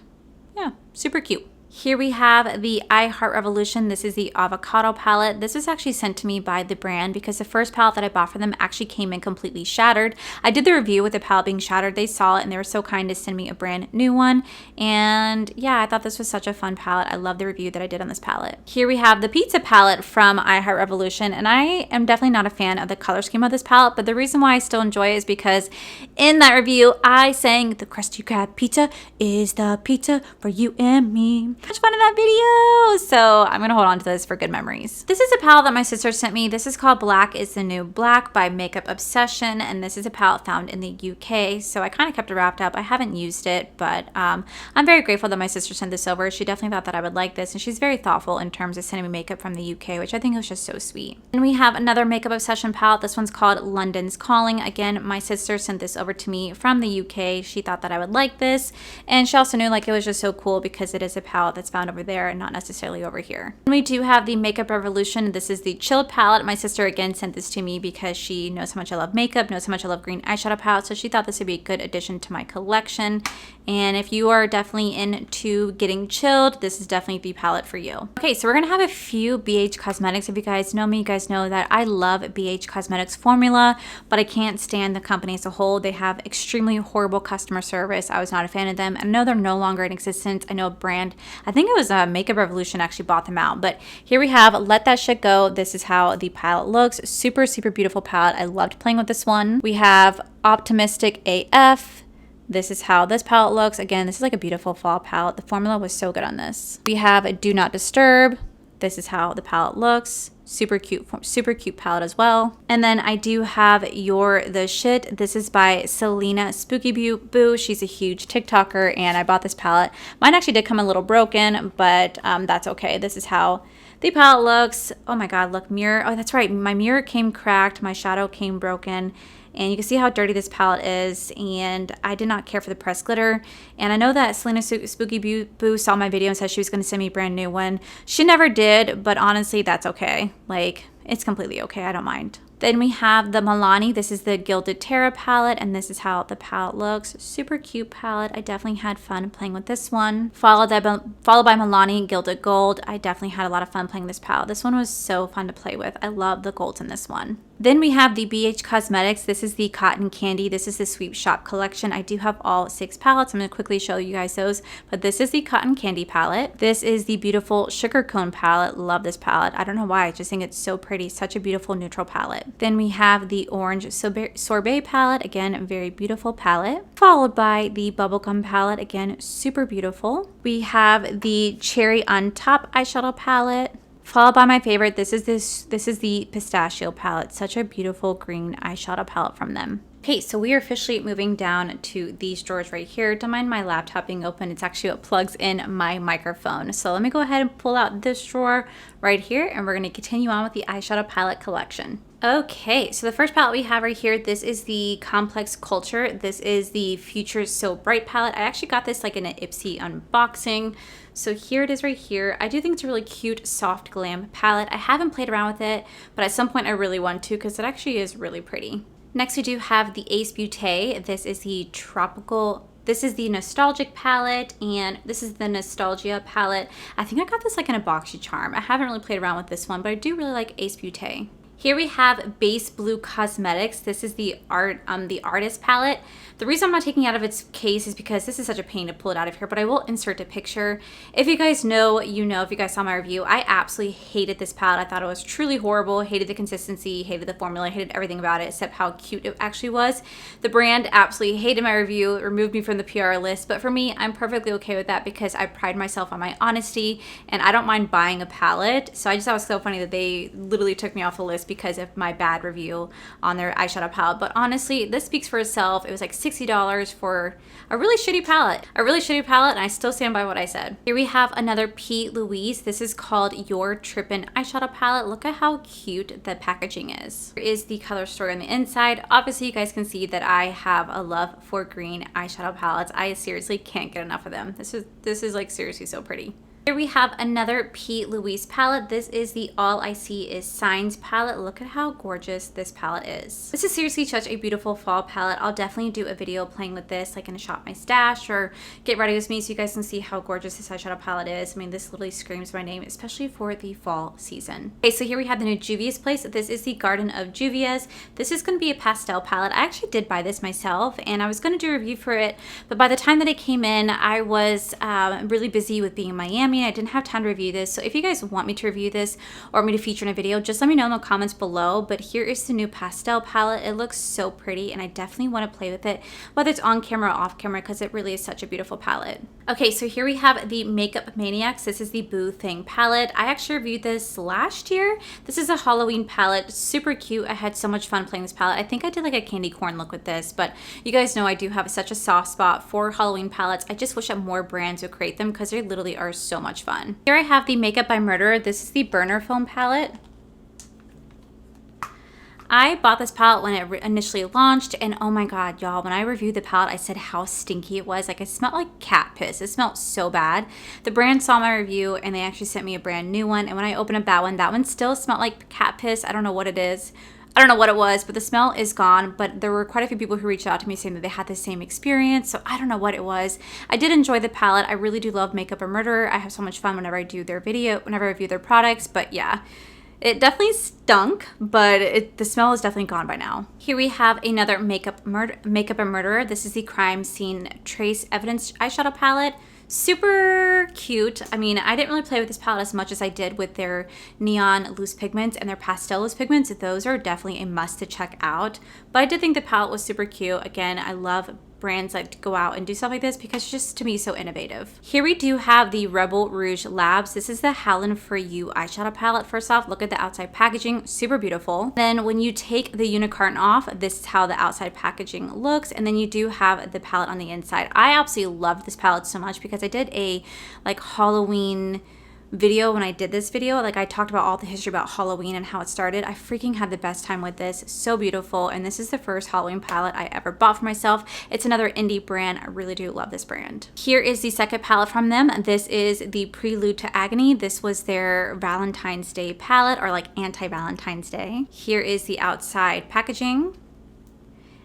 Speaker 1: yeah, super cute. Here we have the I Heart Revolution. This is the Avocado palette. This was actually sent to me by the brand because the first palette that I bought for them actually came in completely shattered. I did the review with the palette being shattered. They saw it and they were so kind to send me a brand new one. And yeah, I thought this was such a fun palette. I love the review that I did on this palette. Here we have the Pizza palette from I Heart Revolution, and I am definitely not a fan of the color scheme of this palette, but the reason why I still enjoy it is because in that review, I sang the Krusty Krab pizza is the pizza for you and me. Much fun in that video, so I'm gonna hold on to this for good memories. This is a palette that my sister sent me. This is called Black is the New Black by Makeup Obsession, and this is a palette found in the UK, so I kind of kept it wrapped up. I haven't used it, but I'm very grateful that my sister sent this over. She definitely thought that I would like this, and she's very thoughtful in terms of sending me makeup from the UK, which I think was just so sweet. And we have another Makeup Obsession palette. This one's called London's Calling. Again, my sister sent this over to me from the UK. She thought that I would like this, and she also knew like it was just so cool because it is a palette that's found over there and not necessarily over here. And we do have the Makeup Revolution. This is the Chilled palette. My sister again sent this to me because she knows how much I love makeup, knows how much I love green eyeshadow palettes, so she thought this would be a good addition to my collection. And if you are definitely into getting chilled, this is definitely the palette for you. Okay, so we're gonna have a few BH Cosmetics. If you guys know me, you guys know that I love BH Cosmetics formula, but I can't stand the company as a whole. They have extremely horrible customer service. I was not a fan of them. I know they're no longer in existence. I know a brand, I think it was Makeup Revolution actually bought them out. But here we have Let That Shit Go. This is how the palette looks. Super beautiful palette. I loved playing with this one. We have Optimistic AF. This is how this palette looks. Again, this is like a beautiful fall palette. The formula was so good on this. We have Do Not Disturb. This is how the palette looks. Super cute palette as well. And then I do have You're the Shit. This is by Selena Spooky Boo. She's a huge TikToker, and I bought this palette. Mine actually did come a little broken, but that's okay. This is how the palette looks. Oh my god, look, mirror. Oh, that's right. My mirror came cracked. My shadow came broken. And you can see how dirty this palette is, and I did not care for the pressed glitter. And I know that Selena Spooky Boo saw my video and said she was going to send me a brand new one. She never did, but honestly, that's okay. Like, it's completely okay. I don't mind. Then we have the Milani. This is the Gilded Terra palette, and this is how the palette looks. Super cute palette. I definitely had fun playing with this one. Followed by Milani Gilded Gold. I definitely had a lot of fun playing this palette. This one was so fun to play with. I love the golds in this one. Then we have the BH Cosmetics. This is the Cotton Candy. This is the Sweep Shop collection. I do have all 6 palettes. I'm going to quickly show you guys those. But this is the Cotton Candy palette. This is the beautiful Sugar Cone palette. Love this palette. I don't know why. I just think it's so pretty. Such a beautiful neutral palette. Then we have the Orange Sorbet palette. Again, a very beautiful palette. Followed by the Bubblegum palette. Again, super beautiful. We have the Cherry on Top eyeshadow palette. Followed by my favorite, this is the Pistachio palette. Such a beautiful green eyeshadow palette from them. Okay, so we are officially moving down to these drawers right here. Don't mind my laptop being open. It's actually what plugs in my microphone. So let me go ahead and pull out this drawer right here, and we're going to continue on with the eyeshadow palette collection. Okay, so the first palette we have right here, this is the Complex Culture. This is the Future So Bright palette. I actually got this like in an Ipsy unboxing. So here it is right here. I do think it's a really cute, soft glam palette. I haven't played around with it, but at some point I really want to because it actually is really pretty. Next we do have the Ace Beauté. This is the This is the Nostalgic palette, and this is the Nostalgia palette. I think I got this like in a BoxyCharm. I haven't really played around with this one, but I do really like Ace Beauté. Here we have Base Blue Cosmetics. This is the Artist palette. The reason I'm not taking it out of its case is because this is such a pain to pull it out of here, but I will insert a picture. If you guys know, you know. If you guys saw my review, I absolutely hated this palette. I thought it was truly horrible. Hated the consistency, hated the formula, hated everything about it except how cute it actually was. The brand absolutely hated my review. It removed me from the PR list, but for me, I'm perfectly okay with that because I pride myself on my honesty, and I don't mind buying a palette. So I just thought it was so funny that they literally took me off the list because of my bad review on their eyeshadow palette. But honestly, this speaks for itself. It was like $60 for a really shitty palette. And I still stand by what I said. Here we have another P. Louise. This is called Your Trippin' eyeshadow palette. Look at how cute the packaging is. Here is the color story on the inside. Obviously, you guys can see that I have a love for green eyeshadow palettes. I seriously can't get enough of them. This is like seriously so pretty. Here we have another P. Louise palette. This is the All I See Is Signs palette. Look at how gorgeous this palette is. This is seriously such a beautiful fall palette. I'll definitely do a video playing with this, like in a Shop My Stash or Get Ready With Me, so you guys can see how gorgeous this eyeshadow palette is. I mean, this literally screams my name, especially for the fall season. Okay, so here we have the new Juvia's Place. This is the Garden of Juvia's. This is going to be a pastel palette. I actually did buy this myself, and I was going to do a review for it, but by the time that it came in, I was really busy with being in Miami. I didn't have time to review this, so if you guys want me to review this or me to feature in a video, just let me know in the comments below. But here is the new pastel palette. It looks so pretty, and I definitely want to play with it, whether it's on camera or off camera, because it really is such a beautiful palette. Okay, so here we have the Makeup Maniacs. This is the Boo Thing palette. I actually reviewed this last year. This is a Halloween palette. Super cute. I had so much fun playing this palette. I think I did like a candy corn look with this, but you guys know I do have such a soft spot for Halloween palettes. I just wish that more brands would create them because they literally are so much fun. Here I have the Makeup by Murderer. This is the Burner Foam palette. I bought this palette when it initially launched, and oh my god, y'all, when I reviewed the palette, I said how stinky it was. Like, it smelled like cat piss. It smelled so bad. The brand saw my review, and they actually sent me a brand new one, and when I opened up that one still smelled like cat piss. I don't know what it is. I don't know what it was, but the smell is gone. But there were quite a few people who reached out to me saying that they had the same experience, so I don't know what it was. I did enjoy the palette. I really do love Makeup by Murderer. I have so much fun whenever I do their video, whenever I review their products, but yeah. It definitely stunk, but the smell is definitely gone by now. Here we have another Makeup by Murderer. This is the Crime Scene Trace Evidence eyeshadow palette. Super cute. I mean, I didn't really play with this palette as much as I did with their neon loose pigments and their pastel loose pigments. Those are definitely a must to check out. But I did think the palette was super cute. Again, I love brands like to go out and do stuff like this because it's just, to me, so innovative. Here we do have the Rebel Rouge Labs. This is the Howlin' For You eyeshadow palette. First off, look at the outside packaging, super beautiful. Then when you take the unicarton off, this is how the outside packaging looks, and then you do have the palette on the inside. I absolutely love this palette so much because I did a like Halloween video when I did this video. Like I talked about all the history about Halloween and how it started. I freaking had the best time with this. So beautiful. And this is the first Halloween palette I ever bought for myself. It's another indie brand. I really do love this brand. Here is the second palette from them. This is the Prelude to Agony. This was their Valentine's Day palette, or like anti-Valentine's Day. Here is the outside packaging.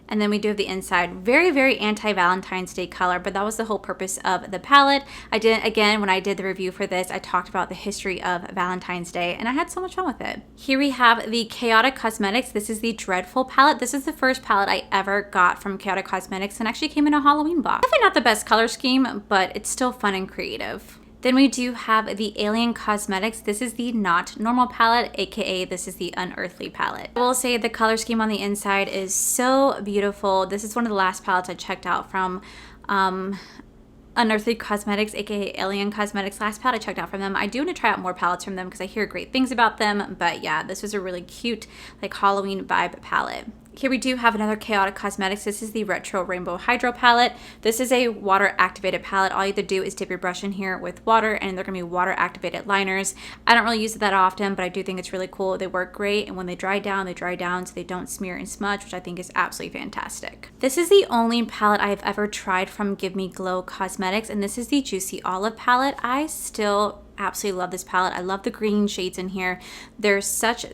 Speaker 1: And then we do have the inside. Very, very anti-Valentine's Day color, but that was the whole purpose of the palette. I did, again, when I did the review for this, I talked about the history of Valentine's Day, and I had so much fun with it. Here we have the Chaotic Cosmetics. This is the Dreadful palette. This is the first palette I ever got from Chaotic Cosmetics, and actually came in a Halloween box. Definitely not the best color scheme, but it's still fun and creative. Then we do have the Alien Cosmetics. This is the Not Normal palette, aka this is the Unearthly palette. I will say the color scheme on the inside is so beautiful. This is one of the last palettes I checked out from Unearthly Cosmetics, aka Alien Cosmetics. Last palette I checked out from them. I do want to try out more palettes from them because I hear great things about them. But yeah, this was a really cute like Halloween vibe palette. Here we do have another Chaotic Cosmetics. This is the Retro Rainbow Hydro palette. This is a water activated palette. All you have to do is dip your brush in here with water, and they're gonna be water activated liners. I don't really use it that often, but I do think it's really cool. They work great, and when they dry down so they don't smear and smudge, which I think is absolutely fantastic. This is the only palette I have ever tried from Give Me Glow Cosmetics, and this is the Juicy Olive palette. I still absolutely love this palette. I love the green shades in here. They have such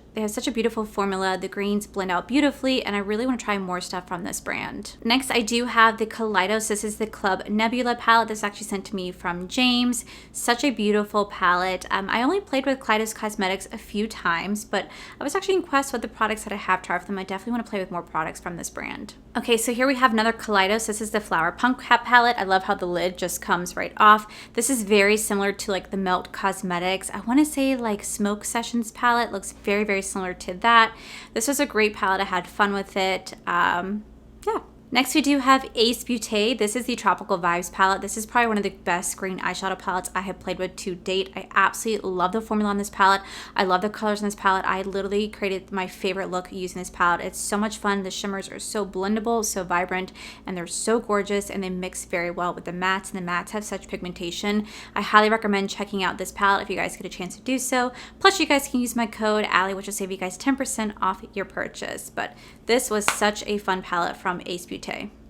Speaker 1: a beautiful formula. The greens blend out beautifully, and I really want to try more stuff from this brand. Next, I do have the Kaleidos. This is the Club Nebula palette. This is actually sent to me from James. Such a beautiful palette. I only played with Kaleidos Cosmetics a few times, but I was actually impressed with the products that I have tried from them. I definitely want to play with more products from this brand. Okay, so here we have another Kaleidos. This is the Flower Punk palette. I love how the lid just comes right off. This is very similar to like the Melt Cosmetics. I want to say like Smoke Sessions palette. Looks very, very similar to that. This was a great palette. I had fun with it. Yeah. Next, we do have Ace Beauté. This is the Tropical Vibes palette. This is probably one of the best green eyeshadow palettes I have played with to date. I absolutely love the formula on this palette. I love the colors in this palette. I literally created my favorite look using this palette. It's so much fun. The shimmers are so blendable, so vibrant, and they're so gorgeous, and they mix very well with the mattes, and the mattes have such pigmentation. I highly recommend checking out this palette if you guys get a chance to do so. Plus, you guys can use my code Allie, which will save you guys 10% off your purchase. But this was such a fun palette from Ace Beauté.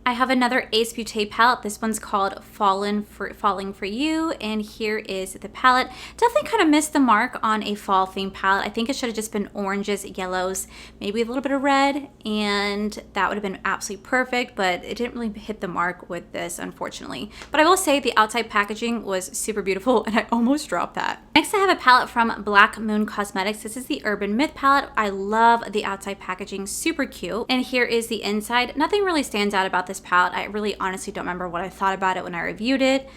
Speaker 1: I have another Ace Beauté palette. This one's called Falling For You, and here is the palette. Definitely kind of missed the mark on a fall theme palette. I think it should have just been oranges, yellows, maybe a little bit of red, and that would have been absolutely perfect, but it didn't really hit the mark with this, unfortunately. But I will say the outside packaging was super beautiful, and I almost dropped that. Next, I have a palette from Black Moon Cosmetics. This is the Urban Myth palette. I love the outside packaging, super cute. And here is the inside. Nothing really stands out about this palette. I really honestly don't remember what I thought about it when I reviewed it.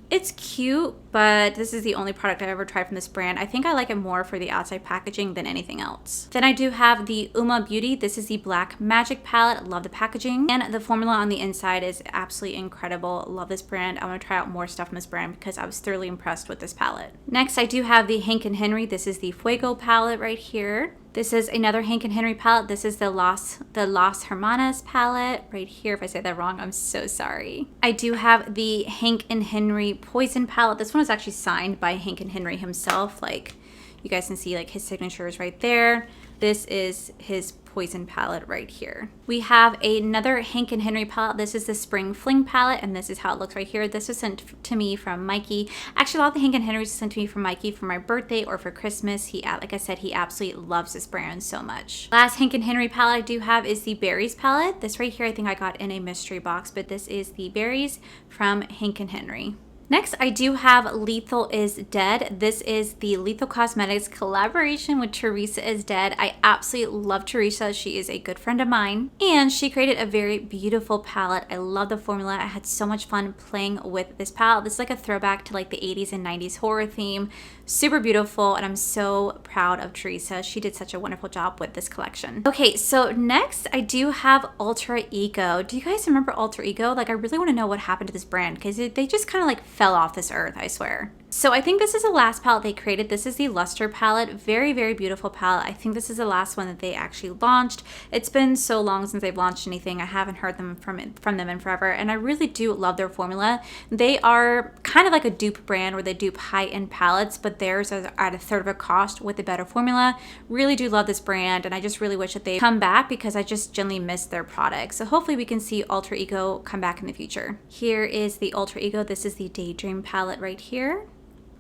Speaker 1: It's cute, but this is the only product I've ever tried from this brand. I think I like it more for the outside packaging than anything else. Then I do have the Uma Beauty. This is the Black Magic palette. I love the packaging, and the formula on the inside is absolutely incredible. Love this brand. I want to try out more stuff from this brand because I was thoroughly impressed with this palette. Next, I do have the Hank and Henry. This is the Fuego palette right here. This is another Hank and Henry palette. This is the Las Hermanas palette right here. If I say that wrong, I'm so sorry. I do have the Hank and Henry Poison palette. This one is actually signed by Hank and Henry himself. Like, you guys can see like his signature is right there. This is his Poison palette right here. We have another Hank and Henry palette. This is the Spring Fling palette, and this is how it looks right here. This was sent to me from Mikey. Actually, a lot of the Hank and Henrys sent to me from Mikey for my birthday or for Christmas. He, like I said, he absolutely loves this brand so much. Last Hank and Henry palette I do have is the Berries palette. This right here I think I got in a mystery box, but this is the Berries from Hank and Henry. Next, I do have Lethal is Dead. This is the Lethal Cosmetics collaboration with Teresa is Dead. I absolutely love Teresa. She is a good friend of mine, and she created a very beautiful palette. I love the formula. I had so much fun playing with this palette. This is like a throwback to like the 80s and 90s horror theme. Super beautiful, and I'm so proud of Teresa. She did such a wonderful job with this collection. Okay, so next I do have Alter Ego. Do you guys remember Alter Ego? Like, I really want to know what happened to this brand because they just kind of like fell off this earth, I swear. So I think this is the last palette they created. This is the Luster palette. Very, very beautiful palette. I think this is the last one that they actually launched. It's been so long since they've launched anything. I haven't heard them from them in forever, and I really do love their formula. They are kind of like a dupe brand where they dupe high-end palettes, but theirs are at a third of a cost with a better formula. Really do love this brand, and I just really wish that they come back because I just genuinely miss their products. So hopefully we can see Alter Ego come back in the future. Here is the Alter Ego. This is the Daydream palette right here.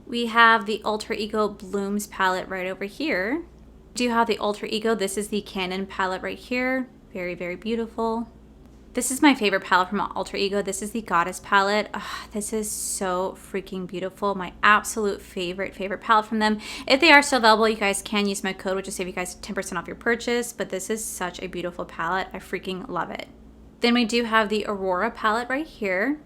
Speaker 1: We have the Alter Ego Blooms palette right over here. We do have the Alter Ego. This is the Canon palette right here. Very, very beautiful. This is my favorite palette from Alter Ego. This is the Goddess palette. This is so freaking beautiful. My absolute favorite palette from them. If they are still available, you guys can use my code, which will save you guys 10% off your purchase. But this is such a beautiful palette. I freaking love it. Then we do have the Aurora palette right here.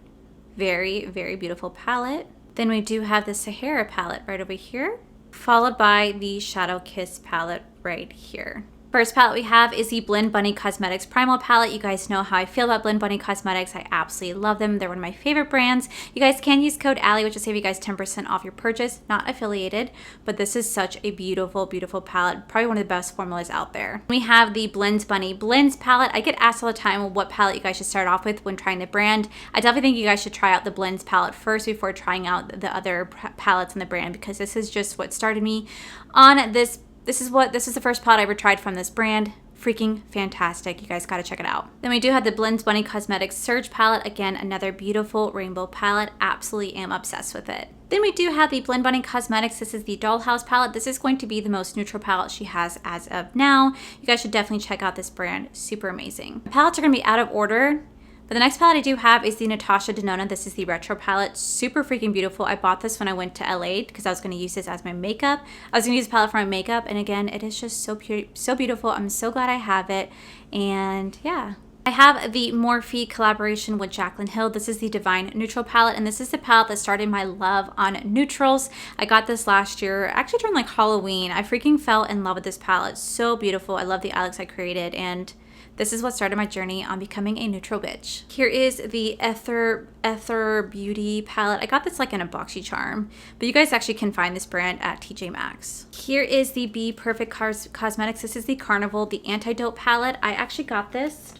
Speaker 1: Very, very beautiful palette. Then we do have the Sahara palette right over here, followed by the Shadow Kiss palette right here. First palette we have is the Blend Bunny Cosmetics Primal palette. You guys know how I feel about Blend Bunny Cosmetics. I absolutely love them. They're one of my favorite brands. You guys can use code Allie, which will save you guys 10% off your purchase. Not affiliated, but this is such a beautiful, beautiful palette. Probably one of the best formulas out there. We have the Blend Bunny Blends palette. I get asked all the time what palette you guys should start off with when trying the brand. I definitely think you guys should try out the Blends palette first before trying out the other palettes in the brand, because this is just what started me on this. This is the first palette I ever tried from this brand. Freaking fantastic. You guys gotta check it out. Then we do have the Blends Bunny Cosmetics Surge palette. Again, another beautiful rainbow palette. Absolutely am obsessed with it. Then we do have the Blend Bunny Cosmetics. This is the Dollhouse palette. This is going to be the most neutral palette she has as of now. You guys should definitely check out this brand. Super amazing. The palettes are gonna be out of order, but the next palette I do have is the Natasha Denona. This is the retro palette. Super freaking beautiful. I bought this when I went to LA because I was going to use this as my makeup. I was going to use the palette for my makeup, and again, it is just so beautiful. I'm so glad I have it, and yeah. I have the Morphe collaboration with Jaclyn Hill. This is the Divine Neutral palette, and this is the palette that started my love on neutrals. I got this last year, actually during like Halloween. I freaking fell in love with this palette. So beautiful. I love the eyelooks I created, and this is what started my journey on becoming a neutral bitch. Here is the Ether Beauty palette. I got this like in a boxy charm, but you guys actually can find this brand at TJ Maxx. Here is the Be Perfect Cosmetics. This is the Carnival, the Antidote palette. I actually got this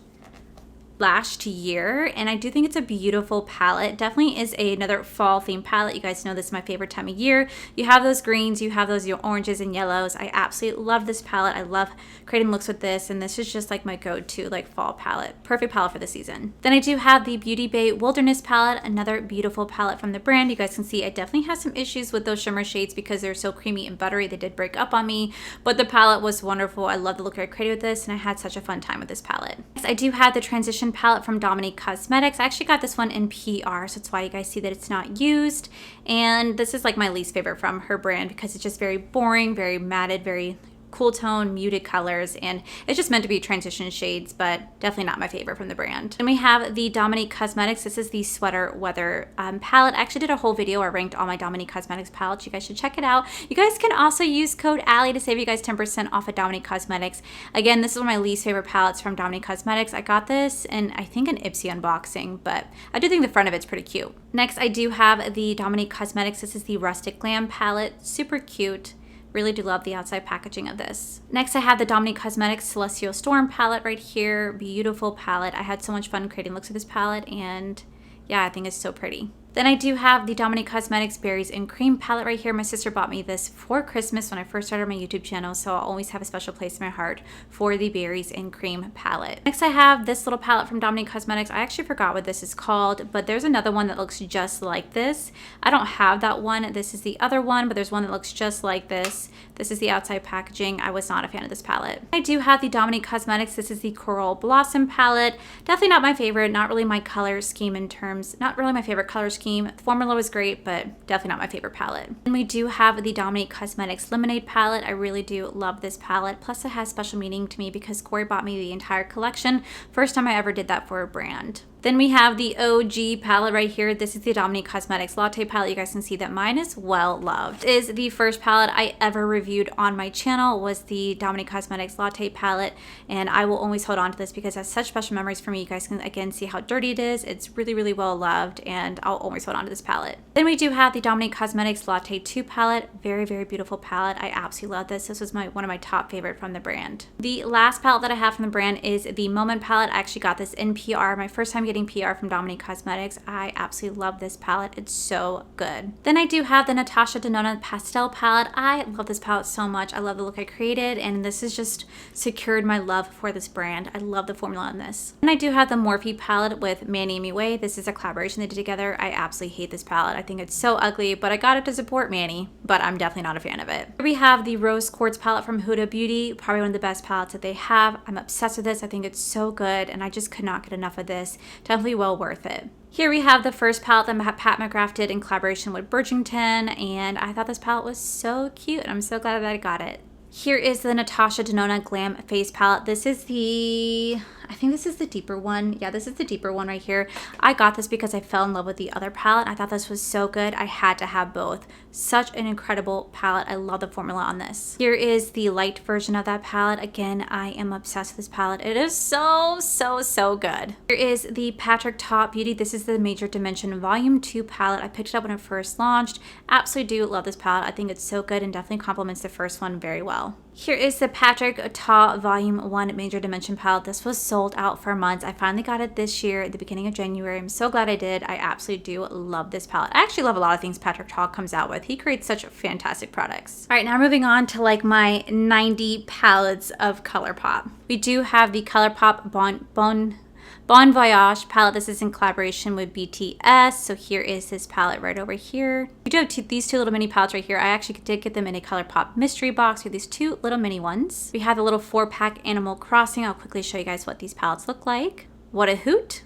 Speaker 1: last year, and I do think it's a beautiful palette. Definitely is another fall themed palette. You guys know this is my favorite time of year. You have those greens, you have those oranges and yellows. I absolutely love this palette. I love creating looks with this, and this is just like my go-to like fall palette. Perfect palette for the season. Then I do have the Beauty Bay Wilderness palette, another beautiful palette from the brand. You guys can see I definitely have some issues with those shimmer shades because they're so creamy and buttery. They did break up on me, but the palette was wonderful. I love the look I created with this, and I had such a fun time with this palette. Next, I do have the Transition palette from Dominique Cosmetics. I actually got this one in PR, so that's why you guys see that it's not used. And this is like my least favorite from her brand because it's just very boring, very matted, very cool tone, muted colors, and it's just meant to be transition shades, but definitely not my favorite from the brand. Then we have the Dominique Cosmetics. This is the Sweater Weather palette. I actually did a whole video where I ranked all my Dominique Cosmetics palettes. You guys should check it out. You guys can also use code Allie to save you guys 10% off of Dominique Cosmetics. Again, this is one of my least favorite palettes from Dominique Cosmetics. I got this in, I think, an Ipsy unboxing, but I do think the front of it's pretty cute. Next, I do have the Dominique Cosmetics. This is the Rustic Glam palette. Super cute. Really do love the outside packaging of this. Next, I have the Dominique Cosmetics Celestial Storm palette right here. Beautiful palette. I had so much fun creating looks with this palette, and yeah, I think it's so pretty. Then I do have the Dominique Cosmetics Berries and Cream palette right here. My sister bought me this for Christmas when I first started my YouTube channel, so I'll always have a special place in my heart for the Berries and Cream palette. Next, I have this little palette from Dominique Cosmetics. I actually forgot what this is called, but there's another one that looks just like this. I don't have that one. This is the other one, but there's one that looks just like this. This is the outside packaging. I was not a fan of this palette. I do have the Dominique Cosmetics. This is the Coral Blossom palette. Definitely not my favorite. Not really my color scheme in terms, not really my favorite color scheme team. The formula was great, but definitely not my favorite palette. And we do have the Dominique Cosmetics Lemonade palette. I really do love this palette. Plus it has special meaning to me because Corey bought me the entire collection. First time I ever did that for a brand. Then we have the OG palette right here. This is the Dominique Cosmetics Latte palette. You guys can see that mine is well loved. This is the first palette I ever reviewed on my channel, was the Dominique Cosmetics Latte palette. And I will always hold on to this because it has such special memories for me. You guys can again see how dirty it is. It's really, really well loved, and I'll always hold on to this palette. Then we do have the Dominique Cosmetics Latte 2 palette. Very, very beautiful palette. I absolutely love this. This was one of my top favorite from the brand. The last palette that I have from the brand is the Moment palette. I actually got this in PR. My first time getting PR from Dominique Cosmetics. I absolutely love this palette. It's so good. Then I do have the Natasha Denona Pastel palette. I love this palette so much. I love the look I created, and this has just secured my love for this brand. I love the formula on this. And I do have the Morphe palette with Manny Miwei. This is a collaboration they did together. I absolutely hate this palette. I think it's so ugly, but I got it to support Manny, but I'm definitely not a fan of it. Here we have the Rose Quartz palette from Huda Beauty. Probably one of the best palettes that they have. I'm obsessed with this. I think it's so good, and I just could not get enough of this. Definitely well worth it. Here we have the first palette that Pat McGrath did in collaboration with Bridgerton, and I thought this palette was so cute, and I'm so glad that I got it. Here is the Natasha Denona Glam Face palette. This is the, I think this is the deeper one. Yeah, this is the deeper one right here. I got this because I fell in love with the other palette. I thought this was so good. I had to have both. Such an incredible palette. I love the formula on this. Here is the light version of that palette. Again, I am obsessed with this palette. It is so, so, so good. Here is the Patrick Ta Beauty. This is the Major Dimension Volume 2 palette. I picked it up when it first launched. Absolutely do love this palette. I think it's so good and definitely complements the first one very well. Here is the Patrick Ta Volume 1 Major Dimension palette. This was sold out for months. I finally got it this year at the beginning of January. I'm so glad I did. I absolutely do love this palette. I actually love a lot of things Patrick Ta comes out with. He creates such fantastic products. All right, now moving on to like my 90 palettes of ColourPop. We do have the ColourPop Bon Voyage palette. This is in collaboration with BTS. So here is this palette right over here. We do have these two little mini palettes right here. I actually did get them in a ColourPop mystery box with these two little mini ones. We have the little 4-pack Animal Crossing. I'll quickly show you guys what these palettes look like. What a Hoot.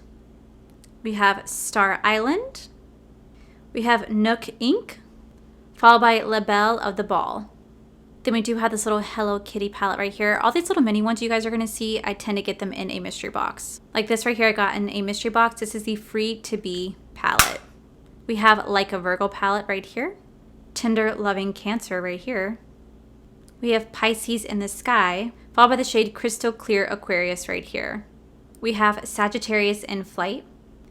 Speaker 1: We have Star Island. We have Nook Ink, followed by La Belle of the Ball. Then we do have this little Hello Kitty palette right here. All these little mini ones you guys are going to see, I tend to get them in a mystery box. Like this right here, I got in a mystery box. This is the Free to Be palette. We have Like a Virgo palette right here. Tender Loving Cancer right here. We have Pisces in the Sky, followed by the shade Crystal Clear Aquarius right here. We have Sagittarius in Flight.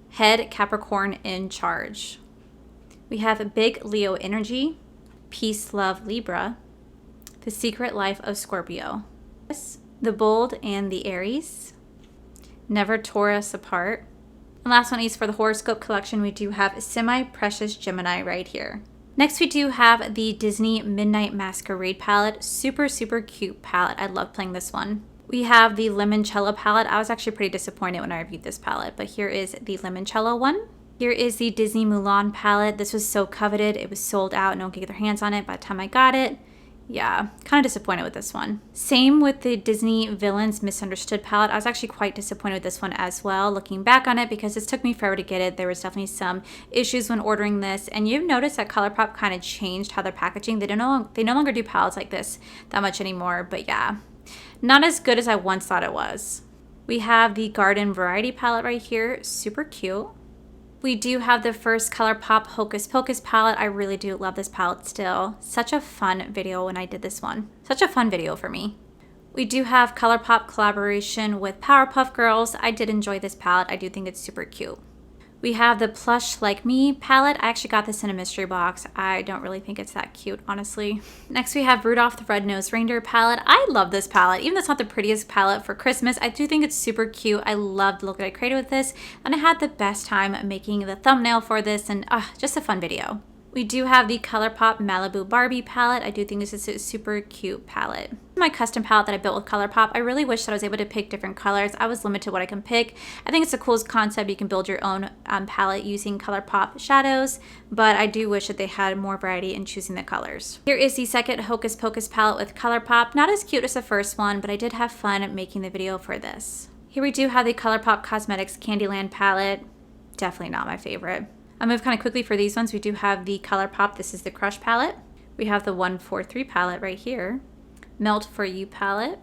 Speaker 1: Head Capricorn in Charge. We have Big Leo Energy. Peace Love Libra. The Secret Life of Scorpio. The Bold and the Aries. Never Tore Us Apart. And last one is for the horoscope collection. We do have Semi-Precious Gemini right here. Next we do have the Disney Midnight Masquerade palette. Super, super cute palette. I love playing this one. We have the Limoncello palette. I was actually pretty disappointed when I reviewed this palette, but here is the Limoncello one. Here is the Disney Mulan palette. This was so coveted. It was sold out. No one could get their hands on it by the time I got it. Yeah, kind of disappointed with this one. Same with the Disney Villains Misunderstood palette. I was actually quite disappointed with this one as well, looking back on it, because this took me forever to get it. There was definitely some issues when ordering this, and you've noticed that ColourPop kind of changed how they're packaging. They no longer do palettes like this that much anymore, but yeah, not as good as I once thought it was. We have the Garden Variety palette right here, super cute. We do have the first ColourPop Hocus Pocus palette. I really do love this palette still. Such a fun video when I did this one. Such a fun video for me. We do have ColourPop collaboration with Powerpuff Girls. I did enjoy this palette. I do think it's super cute. We have the Plush Like Me palette. I actually got this in a mystery box. I don't really think it's that cute, honestly. Next, we have Rudolph the Red-Nosed Reindeer palette. I love this palette. Even though it's not the prettiest palette for Christmas, I do think it's super cute. I love the look that I created with this, and I had the best time making the thumbnail for this, and just a fun video. We do have the ColourPop Malibu Barbie palette. I do think this is a super cute palette. My custom palette that I built with ColourPop. I really wish that I was able to pick different colors. I was limited to what I can pick. I think it's the coolest concept. You can build your own palette using ColourPop shadows, but I do wish that they had more variety in choosing the colors. Here is the second Hocus Pocus palette with ColourPop. Not as cute as the first one, but I did have fun making the video for this. Here we do have the ColourPop Cosmetics Candyland palette. Definitely not my favorite. I'll move kind of quickly for these ones. We do have the ColourPop. This is the Crush palette. We have the 143 palette right here. Melt for You palette.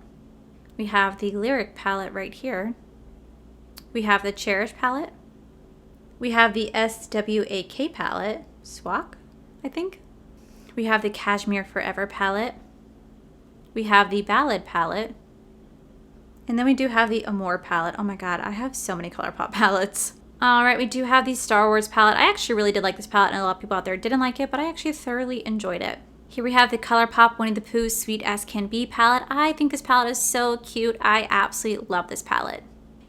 Speaker 1: We have the Lyric palette right here. We have the Cherish palette. We have the SWAK palette. Swak, I think. We have the Cashmere Forever palette. We have the Ballad palette. And then we do have the Amour palette. Oh my god, I have so many ColourPop palettes. Alright, we do have the Star Wars palette. I actually really did like this palette, and a lot of people out there didn't like it, but I actually thoroughly enjoyed it. Here we have the ColourPop Winnie the Pooh Sweet As Can Be palette. I think this palette is so cute. I absolutely love this palette.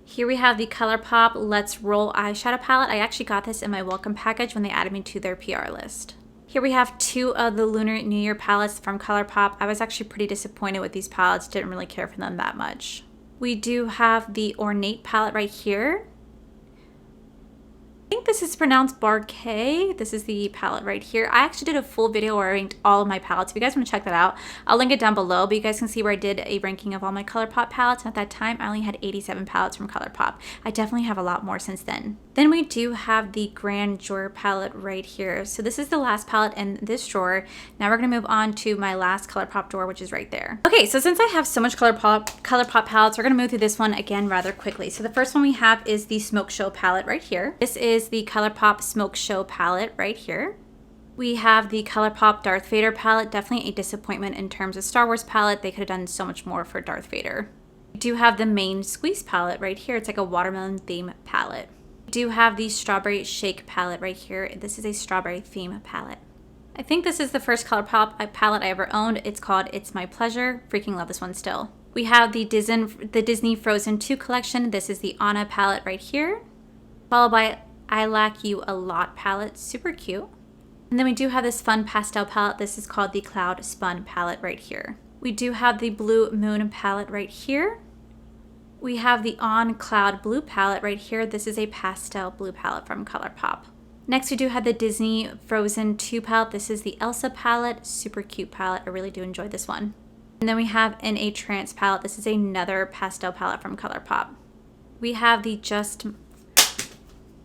Speaker 1: Here we have the ColourPop Let's Roll eyeshadow palette. I actually got this in my welcome package when they added me to their PR list. Here we have two of the Lunar New Year palettes from ColourPop. I was actually pretty disappointed with these palettes. Didn't really care for them that much. We do have the Ornate palette right here. I think this is pronounced Barquet. This is the palette right here. I actually did a full video where I ranked all of my palettes. If you guys want to check that out, I'll link it down below, but you guys can see where I did a ranking of all my ColourPop palettes. And at that time, I only had 87 palettes from ColourPop. I definitely have a lot more since then. Then we do have the Grand Drawer palette right here. So this is the last palette in this drawer. Now we're going to move on to my last ColourPop drawer, which is right there. Okay, so since I have so much ColourPop palettes, we're going to move through this one again rather quickly. So the first one we have is the Smoke Show palette right here. This is the ColourPop Smoke Show palette right here. We have the ColourPop Darth Vader palette. Definitely a disappointment in terms of Star Wars palette. They could have done so much more for Darth Vader. We do have the Main Squeeze palette right here. It's like a watermelon theme palette. We do have the Strawberry Shake palette right here. This is a strawberry theme palette. I think this is the first ColourPop palette I ever owned. It's called It's My Pleasure. Freaking love this one still. We have the Disney Frozen 2 collection. This is the Anna palette right here. Followed by I Like You A Lot palette. Super cute. And then we do have this fun pastel palette. This is called the Cloud Spun palette right here. We do have the Blue Moon palette right here. We have the On Cloud Blue palette right here. This is a pastel blue palette from ColourPop. Next, we do have the Disney Frozen 2 palette. This is the Elsa palette. Super cute palette. I really do enjoy this one. And then we have In a Trance palette. This is another pastel palette from ColourPop. We have the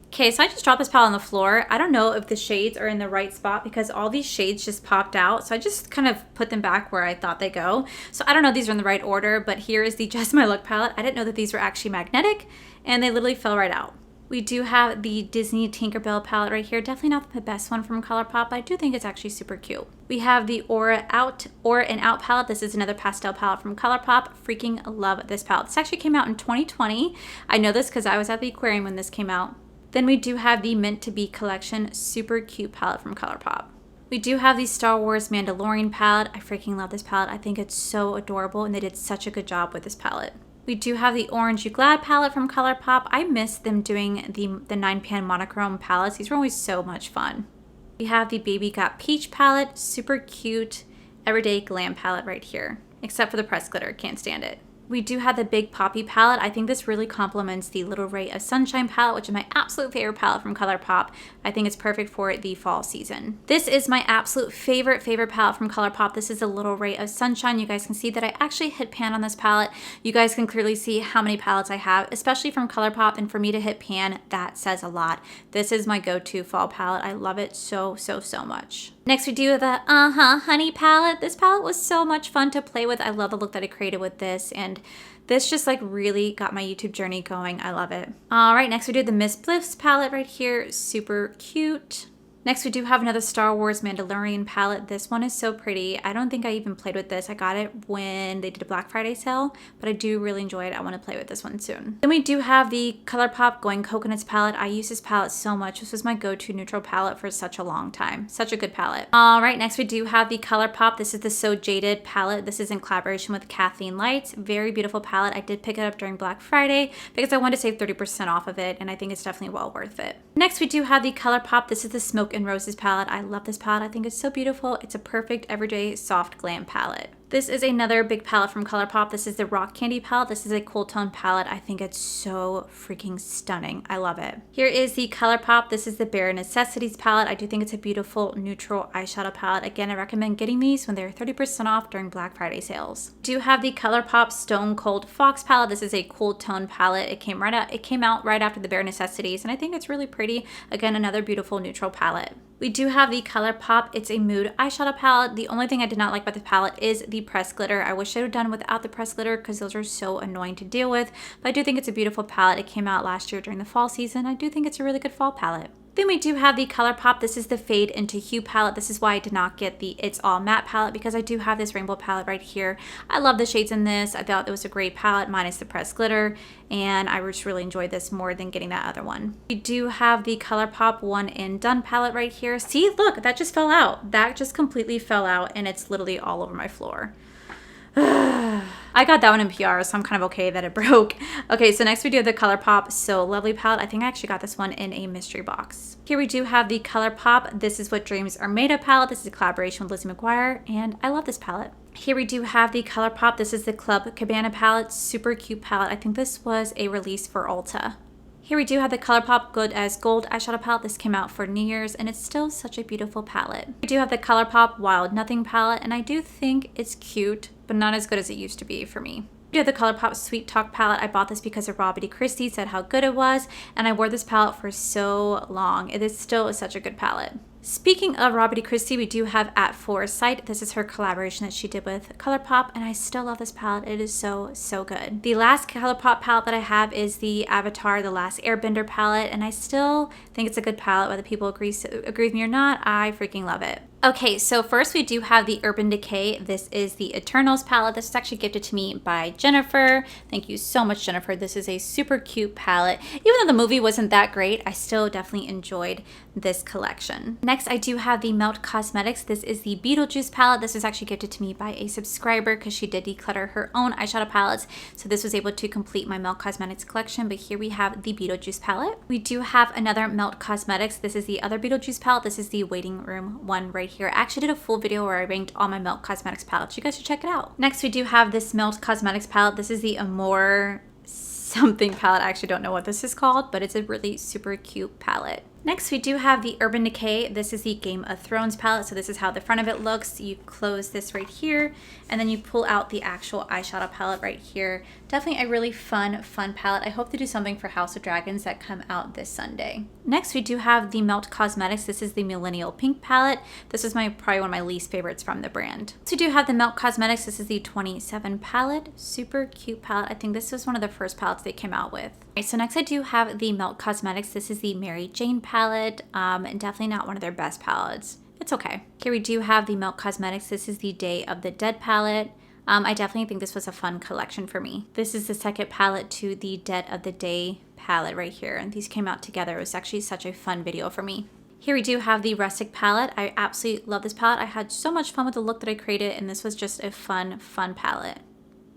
Speaker 1: Okay, so I just dropped this palette on the floor. I don't know if the shades are in the right spot because all these shades just popped out. So I just kind of put them back where I thought they go. So I don't know if these are in the right order, but here is the Just My Look palette. I didn't know that these were actually magnetic and they literally fell right out. We do have the Disney Tinkerbell palette right here. Definitely not the best one from ColourPop, but I do think it's actually super cute. We have the Aura and Out palette. This is another pastel palette from ColourPop. Freaking love this palette. This actually came out in 2020. I know this because I was at the aquarium when this came out. Then we do have the Meant to Be collection, super cute palette from ColourPop. We do have the Star Wars Mandalorian palette. I freaking love this palette. I think it's so adorable and they did such a good job with this palette. We do have the Orange You Glad palette from ColourPop. I miss them doing the 9-pan monochrome palettes. These were always so much fun. We have the Baby Got Peach palette, super cute everyday glam palette right here. Except for the pressed glitter, can't stand it. We do have the Big Poppy palette. I think this really complements the Little Ray of Sunshine palette, which is my absolute favorite palette from ColourPop. I think it's perfect for the fall season. This is my absolute favorite palette from ColourPop. This is the Little Ray of Sunshine. You guys can see that I actually hit pan on this palette. You guys can clearly see how many palettes I have, especially from ColourPop, and for me to hit pan, that says a lot. This is my go-to fall palette. I love it so much. Next, we do the Honey palette. This palette was so much fun to play with. I love the look that I created with this, and this just like really got my YouTube journey going. I love it. All right, next we do the Miss Bliss palette right here. Super cute. Next, we do have another Star Wars Mandalorian palette. This one is so pretty. I don't think I even played with this. I got it when they did a Black Friday sale, but I do really enjoy it. I want to play with this one soon. Then we do have the ColourPop Going Coconuts palette. I use this palette so much. This was my go-to neutral palette for such a long time. Such a good palette. All right, next we do have the ColourPop. This is the So Jaded palette. This is in collaboration with Kathleen Lights. Very beautiful palette. I did pick it up during Black Friday because I wanted to save 30% off of it, and I think it's definitely well worth it. Next, we do have the ColourPop. This is the Smoke and Roses palette. I love this palette. I think it's so beautiful. It's a perfect everyday soft glam palette. This is another big palette from ColourPop. This is the Rock Candy palette. This is a cool tone palette. I think it's so freaking stunning. I love it. Here is the ColourPop. This is the Bare Necessities palette. I do think it's a beautiful neutral eyeshadow palette. Again, I recommend getting these when they're 30% off during Black Friday sales. Do have the ColourPop Stone Cold Fox palette. This is a cool tone palette. It came out right after the Bare Necessities, and I think it's really pretty. Again, another beautiful neutral palette. We do have the ColourPop. It's a mood eyeshadow palette. The only thing I did not like about the palette is the pressed glitter. I wish I would have done without the pressed glitter because those are so annoying to deal with. But I do think it's a beautiful palette. It came out last year during the fall season. I do think it's a really good fall palette. Then we do have the ColourPop. This is the Fade into Hue palette. This is why I did not get the It's All Matte palette because I do have this rainbow palette right here. I love the shades in this. I thought it was a great palette minus the pressed glitter, and I just really enjoyed this more than getting that other one. We do have the ColourPop One and Done palette right here. See, look, that just fell out. That just completely fell out, and it's literally all over my floor. I got that one in PR, so I'm kind of okay that it broke. Okay, so next we do have the ColourPop So Lovely palette. I think I actually got this one in a mystery box. Here we do have the ColourPop This Is What Dreams Are Made Of palette. This is a collaboration with Lizzie McGuire, and I love this palette. Here we do have the ColourPop. This is the Club Cabana palette. Super cute palette. I think this was a release for Ulta. Here we do have the ColourPop Good as Gold eyeshadow palette. This came out for New Year's, and it's still such a beautiful palette. We do have the ColourPop Wild Nothing palette, and I do think it's cute, but not as good as it used to be for me. We do have the ColourPop Sweet Talk palette. I bought this because of Robert Christie said how good it was, and I wore this palette for so long. It is still such a good palette. Speaking of Robert Christie, we do have At Foresight. This is her collaboration that she did with ColourPop, and I still love this palette. It is so, so good. The last ColourPop palette that I have is the Avatar The Last Airbender palette, and I still think it's a good palette. Whether people agree with me or not, I freaking love it. Okay, so first we do have the Urban Decay. This is the Eternals palette. This was actually gifted to me by Jennifer. Thank you so much, Jennifer. This is a super cute palette. Even though the movie wasn't that great, I still definitely enjoyed this collection. Next, I do have the Melt Cosmetics. This is the Beetlejuice palette. This was actually gifted to me by a subscriber because she did declutter her own eyeshadow palettes. So this was able to complete my Melt Cosmetics collection, but here we have the Beetlejuice palette. We do have another Melt Cosmetics. This is the other Beetlejuice palette. This is the Waiting Room one right here. I actually did a full video where I ranked all my Melt Cosmetics palettes. You guys should check it out. Next, we do have this Melt Cosmetics palette. This is the Amore something palette. I actually don't know what this is called, but it's a really super cute palette. Next, we do have the Urban Decay. This is the Game of Thrones palette. So this is how the front of it looks. You close this right here, and then you pull out the actual eyeshadow palette right here. Definitely a really fun palette. I hope to do something for House of Dragons that come out this Sunday. Next, we do have the Melt Cosmetics. This is the Millennial Pink palette. This is probably one of my least favorites from the brand. So we do have the Melt Cosmetics. This is the 27 palette. Super cute palette. I think this was one of the first palettes they came out with. Okay, so next I do have the Melt Cosmetics. This is the Mary Jane palette, and definitely not one of their best palettes. It's okay. Here we do have the Melt Cosmetics. This is the Day of the Dead palette. I definitely think this was a fun collection for me. This is the second palette to the Dead of the Day palette right here, and these came out together. It was actually such a fun video for me. Here we do have the Rustic palette. I absolutely love this palette. I had so much fun with the look that I created, and this was just a fun palette.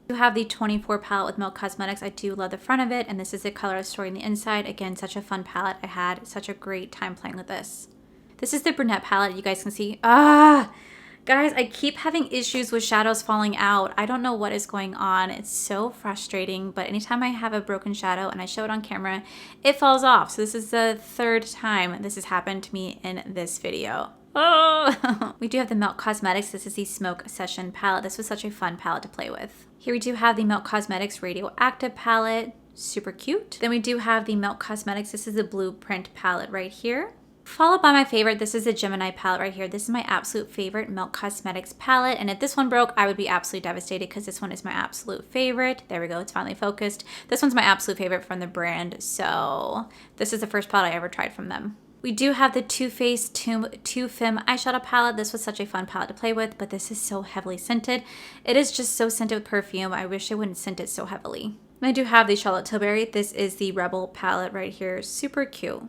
Speaker 1: You have the 24 palette with Melt Cosmetics. I do love the front of it, and this is the Color Story on the inside. Again, such a fun palette. I had such a great time playing with this. This is the Brunette palette. You guys can see. Guys, I keep having issues with shadows falling out. I don't know what is going on. It's so frustrating, but anytime I have a broken shadow and I show it on camera, it falls off. So this is the third time this has happened to me in this video. Oh! We do have the Melt Cosmetics. This is the Smoke Session palette. This was such a fun palette to play with. Here we do have the Melt Cosmetics Radioactive palette. Super cute. Then we do have the Melt Cosmetics. This is the Blueprint palette right here. Followed by my favorite, this is the Gemini palette right here. This is my absolute favorite Melt Cosmetics palette. And if this one broke, I would be absolutely devastated because this one is my absolute favorite. There we go, it's finally focused. This one's my absolute favorite from the brand. So this is the first palette I ever tried from them. We do have the Too Faced Too Femme eyeshadow palette. This was such a fun palette to play with, but this is so heavily scented. It is just so scented with perfume. I wish I wouldn't scent it so heavily. I do have the Charlotte Tilbury. This is the Rebel palette right here. Super cute.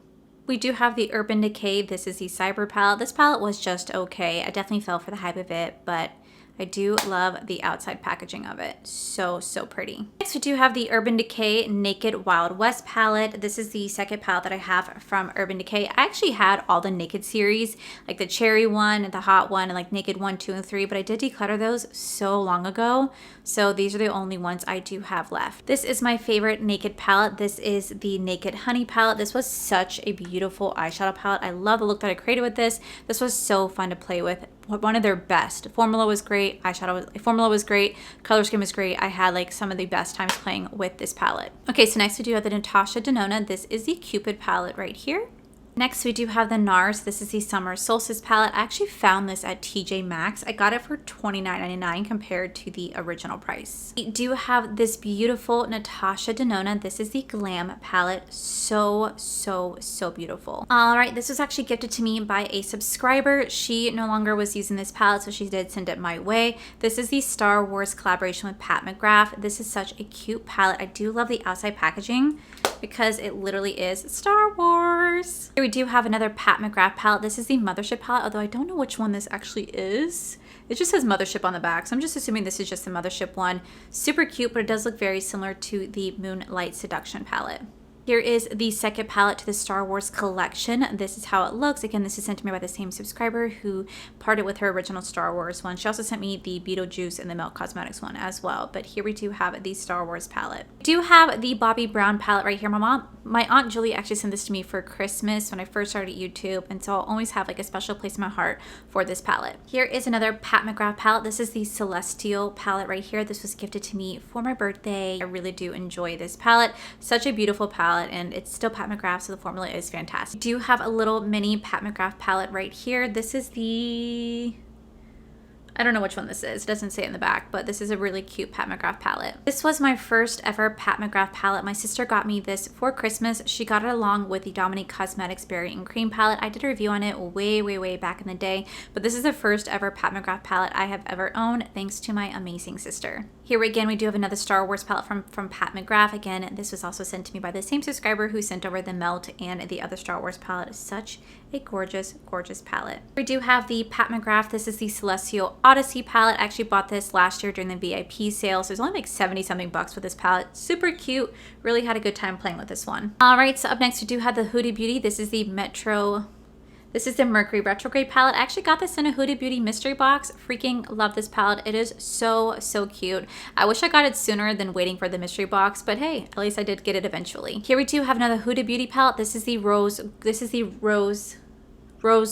Speaker 1: We do have the Urban Decay. This is the Cyber palette. This palette was just okay. I definitely fell for the hype of it, but I do love the outside packaging of it. So, so pretty. Next, we do have the Urban Decay Naked Wild West palette. This is the second palette that I have from Urban Decay. I actually had all the Naked series, like the cherry one and the hot one and like Naked 1, 2, and 3, but I did declutter those so long ago. So these are the only ones I do have left. This is my favorite Naked palette. This is the Naked Honey palette. This was such a beautiful eyeshadow palette. I love the look that I created with this. This was so fun to play with. One of their best. Formula was great. Formula was great. Color scheme was great. I had like some of the best times playing with this palette. Okay, so next we do have the Natasha Denona. This is the Cupid palette right here. Next, we do have the NARS. This is the Summer Solstice palette. I actually found this at TJ Maxx. I got it for $29.99 compared to the original price. We do have this beautiful Natasha Denona. This is the Glam palette. So, so, so beautiful. All right, this was actually gifted to me by a subscriber. She no longer was using this palette, so she did send it my way. This is the Star Wars collaboration with Pat McGrath. This is such a cute palette. I do love the outside packaging because it literally is Star Wars. Here we do have another Pat McGrath palette. This is the Mothership palette, although I don't know which one this actually is. It just says Mothership on the back, so I'm just assuming this is just the Mothership one. Super cute, but it does look very similar to the Moonlight Seduction palette. Here is the second palette to the Star Wars collection. This is how it looks. Again, this is sent to me by the same subscriber who parted with her original Star Wars one. She also sent me the Beetlejuice and the Milk Cosmetics one as well. But here we do have the Star Wars palette. We do have the Bobbi Brown palette right here. My Aunt Julie actually sent this to me for Christmas when I first started YouTube. And so I'll always have like a special place in my heart for this palette. Here is another Pat McGrath palette. This is the Celestial palette right here. This was gifted to me for my birthday. I really do enjoy this palette. Such a beautiful palette. And it's still Pat McGrath, so the formula is fantastic. We do have a little mini Pat McGrath palette right here. This is the... I don't know which one this is. It doesn't say it in the back, but this is a really cute Pat McGrath palette. This was my first ever Pat McGrath palette. My sister got me this for Christmas. She got it along with the Dominique Cosmetics Berry and Cream palette. I did a review on it way, way, way back in the day, but this is the first ever Pat McGrath palette I have ever owned, thanks to my amazing sister. Here again, we do have another Star Wars palette from Pat McGrath. Again, this was also sent to me by the same subscriber who sent over the Melt and the other Star Wars palette. It's such a gorgeous, gorgeous palette. We do have the Pat McGrath. This is the Celestial Odyssey palette. I actually bought this last year during the VIP sale, so it was only like 70 something bucks for this palette. Super cute. Really had a good time playing with this one. All right, so up next we do have the Huda Beauty. This is the Mercury Retrograde palette. I actually got this in a Huda Beauty mystery box. Freaking love this palette. It is so, so cute. I wish I got it sooner than waiting for the mystery box, but hey, at least I did get it eventually. Here we do have another Huda Beauty palette. This is the Rose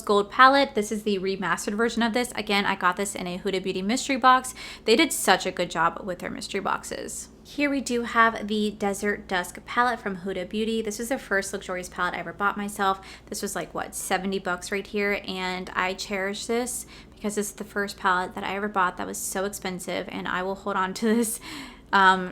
Speaker 1: Gold palette. This is the remastered version of this. Again, I got this in a Huda Beauty mystery box. They did such a good job with their mystery boxes. Here we do have the Desert Dusk palette from Huda Beauty. This was the first luxurious palette I ever bought myself. This was like, what, 70 bucks right here, and I cherish this because this is the first palette that I ever bought that was so expensive, and I will hold on to this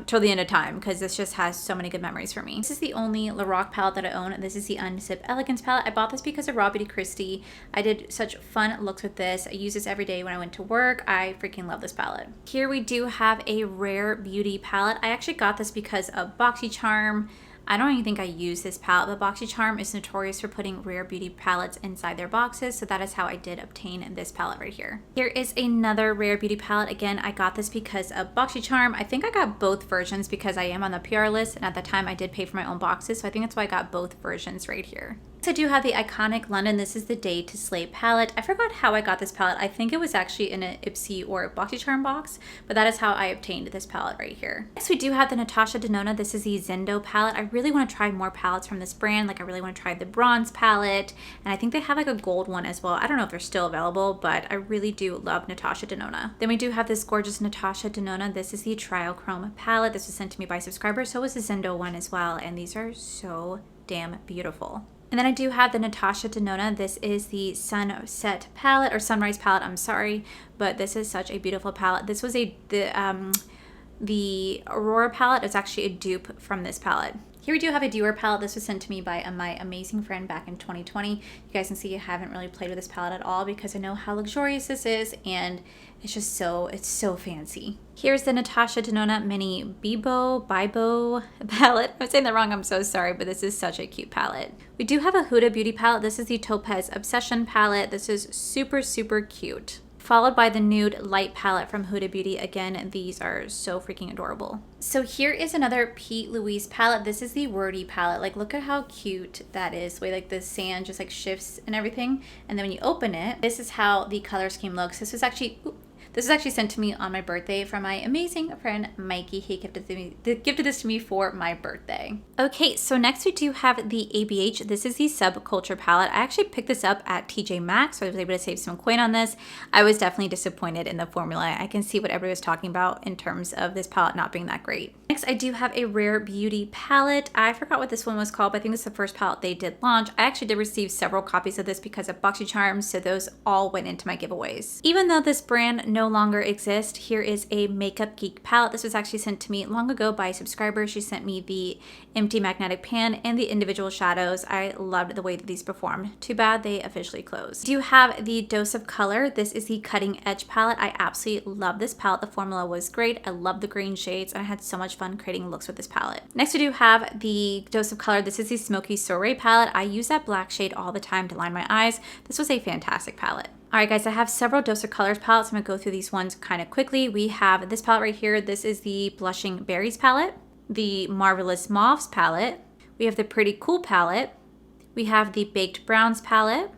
Speaker 1: till the end of time because this just has so many good memories for me. This is the only Lorac palette that I own. This is the Unsip Elegance palette. I bought this because of Raw Beauty Christie. I did such fun looks with this. I use this every day when I went to work. I freaking love this palette. Here we do have a Rare Beauty palette. I actually got this because of BoxyCharm. I don't even think I use this palette, but BoxyCharm is notorious for putting Rare Beauty palettes inside their boxes, so that is how I did obtain this palette right here. Here is another Rare Beauty palette. Again, I got this because of BoxyCharm. I think I got both versions because I am on the PR list, and at the time I did pay for my own boxes, so I think that's why I got both versions right here. I do have the iconic London. This is the Day to Slay palette. I forgot how I got this palette. I think it was actually in an Ipsy or BoxyCharm box, but that is how I obtained this palette right here. Next, we do have the Natasha Denona. This is the Zendo palette. I really want to try more palettes from this brand. Like I really want to try the bronze palette, and I think they have like a gold one as well. I don't know if they're still available, but I really do love Natasha Denona. Then we do have this gorgeous Natasha Denona. This is the Trial Chrome palette. This was sent to me by subscribers. So was the Zendo one as well, and these are so damn beautiful. And then I do have the Natasha Denona. This is the Sunset palette, or Sunrise palette, I'm sorry, but this is such a beautiful palette. This was the Aurora palette is actually a dupe from this palette. Here we do have a Dior palette. This was sent to me by my amazing friend back in 2020. You guys can see I haven't really played with this palette at all because I know how luxurious this is, and it's just it's so fancy. Here's the Natasha Denona Mini Bibo palette. I'm saying that wrong, I'm so sorry, but this is such a cute palette. We do have a Huda Beauty palette. This is the Topaz Obsession palette. This is super, super cute. followed by the nude light palette from Huda Beauty. Again, these are so freaking adorable. So here is another P. Louise palette. This is the Wordy palette. Like, look at how cute that is. The way like the sand just like shifts and everything. And then when you open it, this is how the color scheme looks. This was actually sent to me on my birthday from my amazing friend Mikey. He gifted this to me for my birthday. Okay, so next we do have the ABH. This is the Subculture palette. I actually picked this up at TJ Maxx, so I was able to save some coin on this. I was definitely disappointed in the formula. I can see what everybody was talking about in terms of this palette not being that great. Next, I do have a Rare Beauty palette. I forgot what this one was called, but I think it's the first palette they did launch. I actually did receive several copies of this because of BoxyCharm, so those all went into my giveaways. Even though this brand no longer exists, here is a Makeup Geek palette. This was actually sent to me long ago by a subscriber. She sent me the empty magnetic pan and the individual shadows. I loved the way that these performed. Too bad they officially closed. Do you have the Dose of Color? This is the Cutting Edge palette. I absolutely love this palette. The formula was great. I love the green shades, and I had so much fun creating looks with this palette. Next, we do have the Dose of Color. This is the Smoky Soiree palette. I use that black shade all the time to line my eyes. This was a fantastic palette. All right, guys, I have several Dose of Colors palettes. I'm gonna go through these ones kind of quickly. We have this palette right here. This is the Blushing Berries palette, the Marvelous Mauves palette. We have the Pretty Cool palette. We have the Baked Browns palette.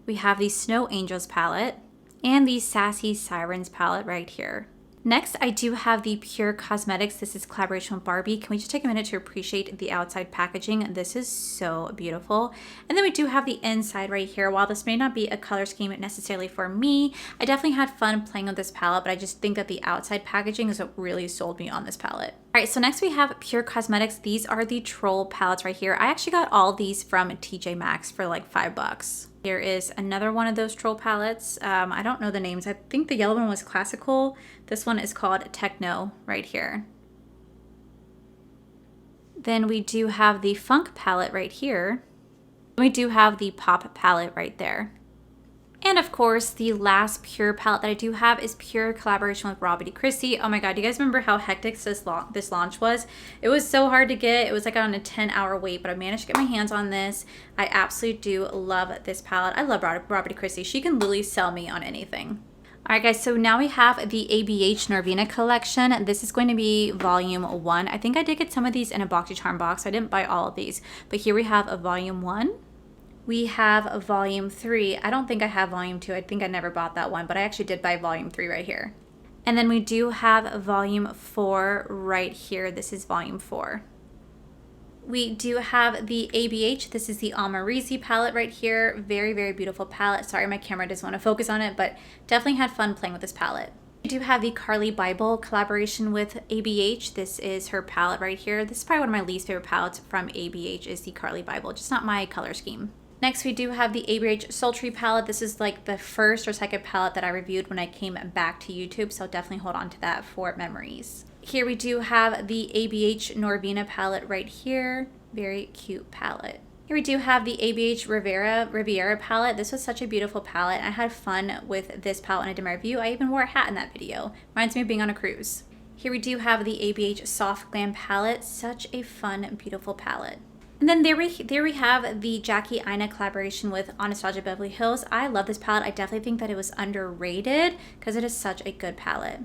Speaker 1: We have the Snow Angels palette and the Sassy Sirens palette right here. Next, I do have the Pure Cosmetics. This is collaboration with Barbie. Can we just take a minute to appreciate the outside packaging? This is so beautiful. And then we do have the inside right here. While this may not be a color scheme necessarily for me, I definitely had fun playing with this palette, but I just think that the outside packaging is what really sold me on this palette. All right, so next we have Pure Cosmetics. These are the Troll palettes right here. I actually got all these from TJ Maxx for like $5. Here is another one of those Troll palettes. I don't know the names. I think the yellow one was Classical. This one is called Techno right here. Then we do have the Funk palette right here. We do have the Pop palette right there. And of course, the last Pure palette that I do have is Pure collaboration with Robbie Christie. Oh my God, do you guys remember how hectic this launch was? It was so hard to get. It was like on a 10-hour wait, but I managed to get my hands on this. I absolutely do love this palette. I love Robbie Christie. She can literally sell me on anything. All right, guys, so now we have the ABH Norvina collection. This is going to be volume 1. I think I did get some of these in a BoxyCharm box. I didn't buy all of these, but here we have a volume 1. We have a volume 3. I don't think I have volume 2. I think I never bought that one, but I actually did buy volume 3 right here. And then we do have volume 4 right here. This is volume 4. We do have the ABH. This is the Amarizi palette right here. Very, very beautiful palette. Sorry, my camera doesn't want to focus on it, but definitely had fun playing with this palette. We do have the Carly Bible collaboration with ABH. This is her palette right here. This is probably one of my least favorite palettes from ABH is the Carly Bible. Just not my color scheme. Next, we do have the ABH Sultry palette. This is like the first or second palette that I reviewed when I came back to YouTube, so definitely hold on to that for memories. Here we do have the ABH Norvina palette right here. Very cute palette. Here we do have the ABH Riviera palette. This was such a beautiful palette. I had fun with this palette when I did my review. I even wore a hat in that video. Reminds me of being on a cruise. Here we do have the ABH Soft Glam palette. Such a fun, beautiful palette. And then there we have the Jackie Aina collaboration with Anastasia Beverly Hills. I love this palette. I definitely think that it was underrated because it is such a good palette.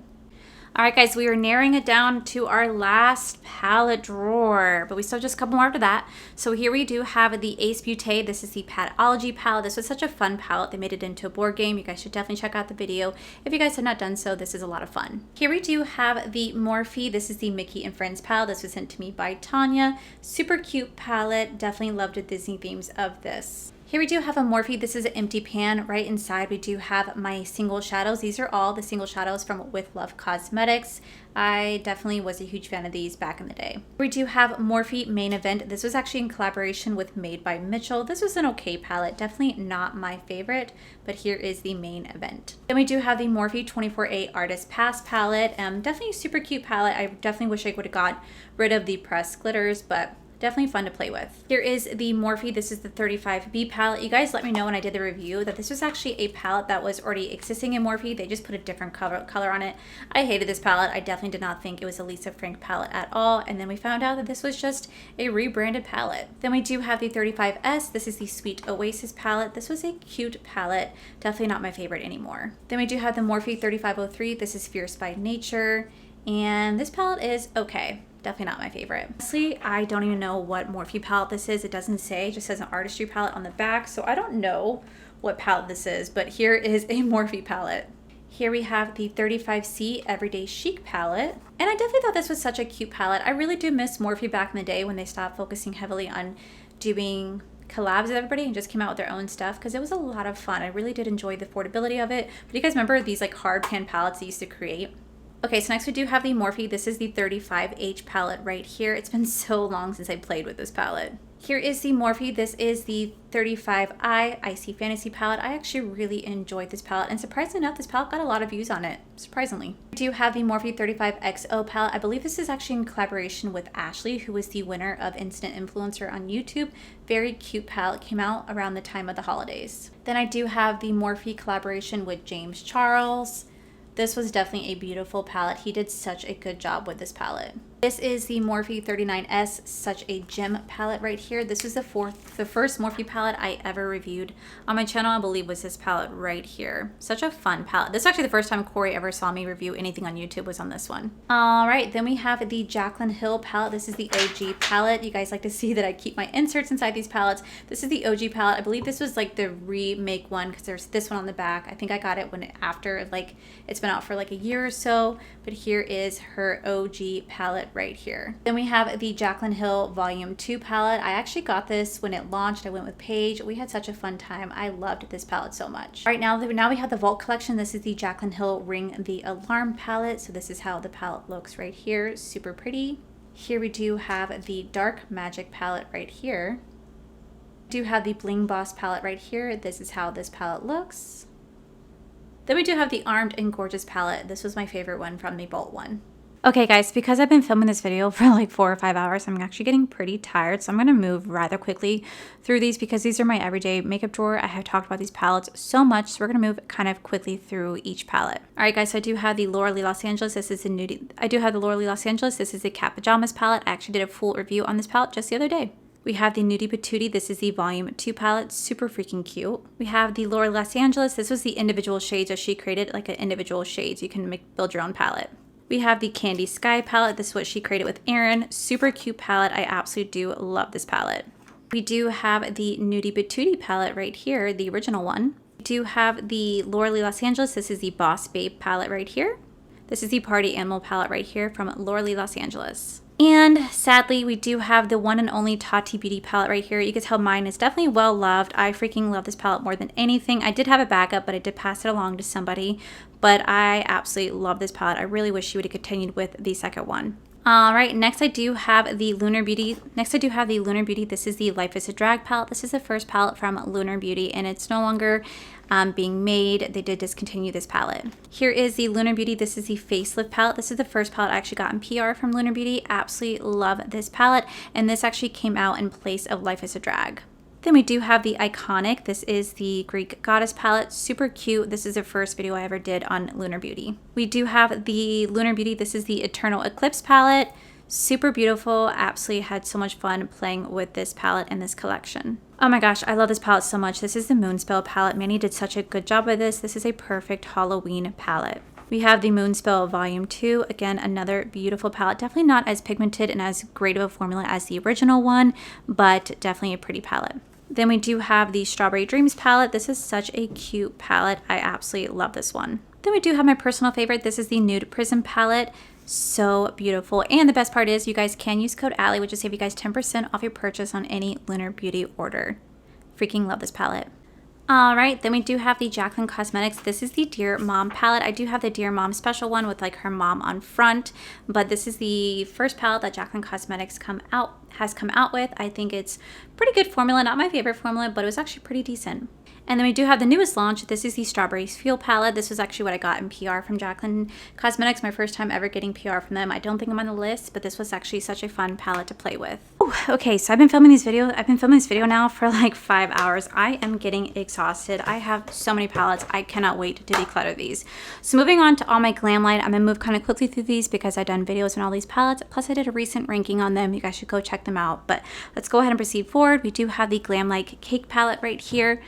Speaker 1: All right, guys, we are narrowing it down to our last palette drawer, but we still have just a couple more after that. So here we do have the Ace Beauté. This is the Patology palette. This was such a fun palette. They made it into a board game. You guys should definitely check out the video. If you guys have not done so, this is a lot of fun. Here we do have the Morphe. This is the Mickey and Friends palette. This was sent to me by Tanya. Super cute palette. Definitely loved the Disney themes of this. Here we do have a Morphe. This is an empty pan. Right inside we do have my single shadows. These are all the single shadows from With Love Cosmetics. I definitely was a huge fan of these back in the day. We do have Morphe Main Event. This was actually in collaboration with Made by Mitchell. This was an okay palette. Definitely not my favorite, but here is the Main Event. Then we do have the Morphe 24A Artist Pass palette. Definitely a super cute palette. I definitely wish I would have got rid of the pressed glitters, but Definitely fun to play with. Here is the Morphe. This is the 35B palette. You guys let me know when I did the review that this was actually a palette that was already existing in Morphe. They just put a different color on it. I hated this palette. I definitely did not think it was a Lisa Frank palette at all. And then we found out that this was just a rebranded palette. Then we do have the 35S. This is the Sweet Oasis palette. This was a cute palette. Definitely not my favorite anymore. Then we do have the Morphe 3503. This is Fierce by Nature. And this palette is okay. Definitely not my favorite. Honestly, I don't even know what Morphe palette this is. It doesn't say, it just says an artistry palette on the back. So I don't know what palette this is, but here is a Morphe palette. Here we have the 35C Everyday Chic palette. And I definitely thought this was such a cute palette. I really do miss Morphe back in the day when they stopped focusing heavily on doing collabs with everybody and just came out with their own stuff, because it was a lot of fun. I really did enjoy the affordability of it. But you guys remember these like hard pan palettes they used to create? Okay, so next we do have the Morphe. This is the 35H palette right here. It's been so long since I played with this palette. Here is the Morphe. This is the 35I Icy Fantasy palette. I actually really enjoyed this palette, and surprisingly enough, this palette got a lot of views on it, surprisingly. We do have the Morphe 35XO palette. I believe this is actually in collaboration with Ashley, who was the winner of Instant Influencer on YouTube. Very cute palette, came out around the time of the holidays. Then I do have the Morphe collaboration with James Charles. This was definitely a beautiful palette. He did such a good job with this palette. This is the Morphe 39S, such a gem palette right here. This was the first Morphe palette I ever reviewed on my channel, I believe was this palette right here. Such a fun palette. This is actually the first time Corey ever saw me review anything on YouTube was on this one. All right, then we have the Jaclyn Hill palette. This is the OG palette. You guys like to see that I keep my inserts inside these palettes. This is the OG palette. I believe this was like the remake one, because there's this one on the back. I think I got it after like it's been out for like a year or so, but here is her OG palette right here. Then we have the Jaclyn Hill Volume 2 palette. I actually got this when it launched. I went with Paige. We had such a fun time. I loved this palette so much. All right, now we have the Vault collection. This is the Jaclyn Hill Ring the Alarm palette. So this is how the palette looks right here. Super pretty. Here we do have the Dark Magic palette right here. We do have the Bling Boss palette right here. This is how this palette looks. Then we do have the Armed and Gorgeous palette. This was my favorite one from the Vault one. Okay guys, because I've been filming this video for like 4 or 5 hours, I'm actually getting pretty tired. So I'm going to move rather quickly through these because these are my everyday makeup drawer. I have talked about these palettes so much, so we're going to move kind of quickly through each palette. All right guys, so I do have the Laura Lee Los Angeles. This is the nudie. I do have the Laura Lee Los Angeles. This is the Cat Pajamas palette. I actually did a full review on this palette just the other day. We have the Nudie Patootie. This is the Volume 2 palette. Super freaking cute. We have the Laura Los Angeles. This was the individual shades that she created, like an individual shades. You can build your own palette. We have the Candy Sky palette. This is what she created with Erin. Super cute palette. I absolutely do love this palette. We do have the Nudie Patootie palette right here, the original one. We do have the Laura Lee Los Angeles. This is the Boss Babe palette right here. This is the Party Animal palette right here from Laura Lee Los Angeles. And sadly, we do have the one and only Tati Beauty palette right here. You can tell mine is definitely well loved. I freaking love this palette more than anything. I did have a backup, but I did pass it along to somebody. But I absolutely love this palette. I really wish she would have continued with the second one. All right, next I do have the Lunar Beauty. This is the Life is a Drag palette. This is the first palette from Lunar Beauty, and it's no longer being made. They did discontinue this palette. Here is the Lunar Beauty. This is the Facelift palette. This is the first palette I actually got in PR from Lunar Beauty. Absolutely love this palette, and this actually came out in place of Life is a Drag. Then we do have the Iconic. This is the Greek Goddess palette. Super cute. This is the first video I ever did on Lunar Beauty. We do have the Lunar Beauty. This is the Eternal Eclipse palette. Super beautiful. Absolutely had so much fun playing with this palette and this collection. Oh my gosh, I love this palette so much. This is the Moonspell palette. Manny did such a good job with this. This is a perfect Halloween palette. We have the Moonspell Volume 2. Again, another beautiful palette. Definitely not as pigmented and as great of a formula as the original one, but definitely a pretty palette. Then we do have the Strawberry Dreams palette. This is such a cute palette. I absolutely love this one. Then we do have my personal favorite. This is the Nude Prism palette. So beautiful. And the best part is you guys can use code Allie, which will save you guys 10% off your purchase on any Lunar Beauty order. Freaking love this palette. All right, then we do have the Jaclyn Cosmetics. This is the Dear Mom palette. I do have the Dear Mom special one with like her mom on front, but this is the first palette that Jaclyn Cosmetics has come out with. I think it's pretty good formula. Not my favorite formula, but it was actually pretty decent. And then we do have the newest launch. This is the Strawberries Fuel palette. This was actually what I got in PR from Jaclyn Cosmetics. My first time ever getting PR from them. I don't think I'm on the list, but this was actually such a fun palette to play with. Whew, okay, so I've been filming this video now for like 5 hours. I am getting exhausted. I have so many palettes. I cannot wait to declutter these. So moving on to all my glam light, I'm gonna move kind of quickly through these because I've done videos on all these palettes. Plus I did a recent ranking on them. You guys should go check them out. But let's go ahead and proceed forward. We do have the Glam Light Cake palette right here.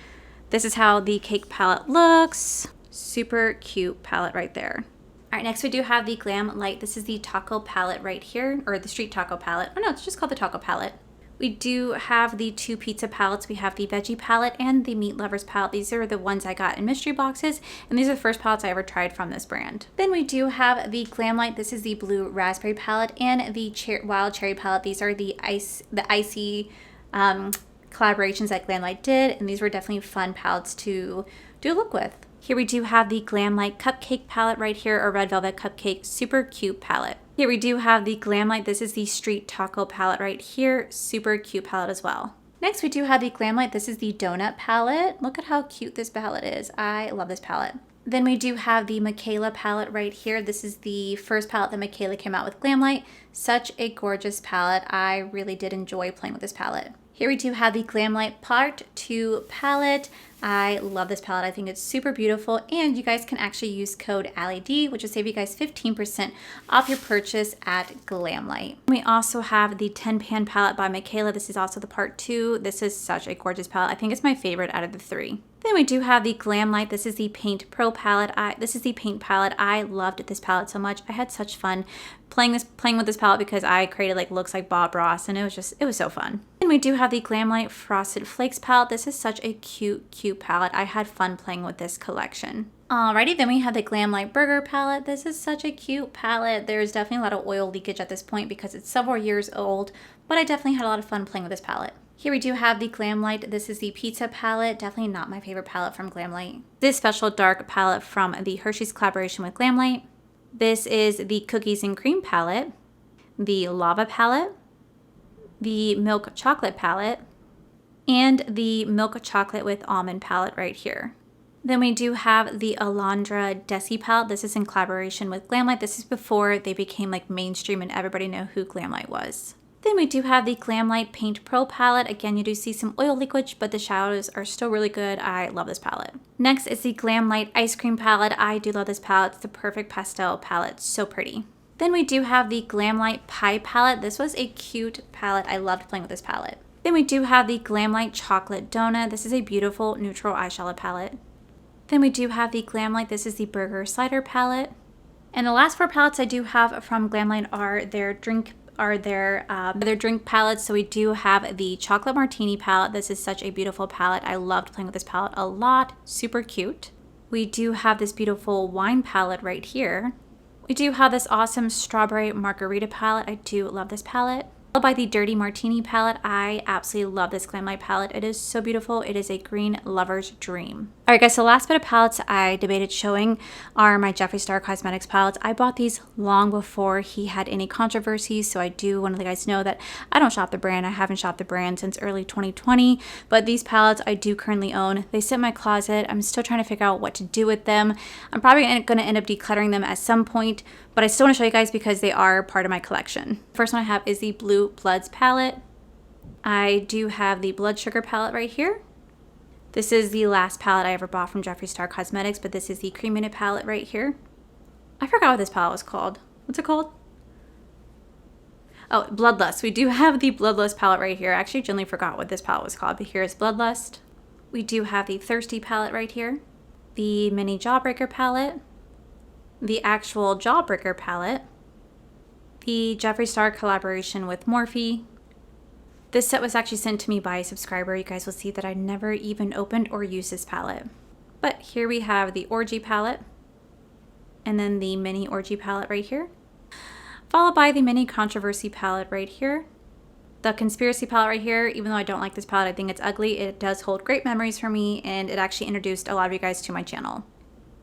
Speaker 1: This is how the cake palette looks. Super cute palette right there. All right, next we do have the Glam Light. This is the taco palette right here, or the street taco palette. Oh no, it's just called the taco palette. We do have the two pizza palettes. We have the veggie palette and the meat lovers palette. These are the ones I got in mystery boxes, and these are the first palettes I ever tried from this brand. Then we do have the Glam Light. This is the blue raspberry palette and the wild cherry palette. These are the icy collaborations that Glam Light did, and these were definitely fun palettes to do a look with. Here we do have the Glam Light Cupcake palette right here, or Red Velvet Cupcake, super cute palette. Here we do have the Glam Light. This is the Street Taco palette right here, super cute palette as well. Next we do have the Glam Light. This is the Donut palette. Look at how cute this palette is. I love this palette. Then we do have the Michaela palette right here. This is the first palette that Michaela came out with Glam Light. Such a gorgeous palette. I really did enjoy playing with this palette. Here we do have the Glam Light Part 2 palette. I love this palette. I think it's super beautiful, and you guys can actually use code AllieD, which will save you guys 15% off your purchase at Glam Light. We also have the 10 Pan palette by Michaela. This is also the Part 2. This is such a gorgeous palette. I think it's my favorite out of the three. Then we do have the Glam Light. This is the Paint Pro palette. This is the paint palette. I loved this palette so much. I had such fun playing with this palette because I created like looks like Bob Ross, and it was so fun. And we do have the Glam Light Frosted Flakes palette. This is such a cute palette. I had fun playing with this collection. Alrighty, then we have the Glam Light Burger palette. This is such a cute palette. There's definitely a lot of oil leakage at this point because it's several years old, but I definitely had a lot of fun playing with this palette. Here we do have the Glam Light. This is the Pizza palette. Definitely not my favorite palette from Glam Light. This special dark palette from the Hershey's collaboration with Glam Light. This is the Cookies and Cream palette, the Lava palette, the Milk Chocolate palette, and the Milk Chocolate with Almond palette right here. Then we do have the Alondra Desi palette. This is in collaboration with Glam Light. This is before they became like mainstream and everybody knew who Glam Light was. Then we do have the Glam Light Paint Pro palette. Again, you do see some oil leakage, but the shadows are still really good. I love this palette. Next is the Glam Light Ice Cream palette. I do love this palette. It's the perfect pastel palette. So pretty. Then we do have the Glam Light Pie palette. This was a cute palette. I loved playing with this palette. Then we do have the Glam Light Chocolate Donut. This is a beautiful neutral eyeshadow palette. Then we do have the Glam Light. This is the Burger Slider palette. And the last four palettes I do have from Glam Light are their drink palettes. So we do have the Chocolate Martini palette. This is such a beautiful palette. I loved playing with this palette a lot. Super cute. We do have this beautiful wine palette right here. We do have this awesome Strawberry Margarita palette. I do love this palette. Followed by the Dirty Martini palette. I absolutely love this Glam Light palette. It is so beautiful. It is a green lover's dream. All right, guys, so the last bit of palettes I debated showing are my Jeffree Star Cosmetics palettes. I bought these long before he had any controversies, so I do want to let you guys know that I don't shop the brand. I haven't shopped the brand since early 2020, but these palettes I do currently own. They sit in my closet. I'm still trying to figure out what to do with them. I'm probably going to end up decluttering them at some point, but I still want to show you guys because they are part of my collection. First one I have is the Blue Bloods palette. I do have the Blood Sugar palette right here. This is the last palette I ever bought from Jeffree Star Cosmetics, but this is the Cream Minute palette right here. I forgot what this palette was called. What's it called? Oh, Bloodlust. We do have the Bloodlust palette right here. I actually genuinely forgot what this palette was called, but here's Bloodlust. We do have the Thirsty palette right here. The Mini Jawbreaker palette. The actual Jawbreaker palette. The Jeffree Star collaboration with Morphe. This set was actually sent to me by a subscriber. You guys will see that I never even opened or used this palette. But here we have the Orgy palette. And then the Mini Orgy palette right here. Followed by the Mini Controversy palette right here. The Conspiracy palette right here. Even though I don't like this palette, I think it's ugly. It does hold great memories for me, and it actually introduced a lot of you guys to my channel.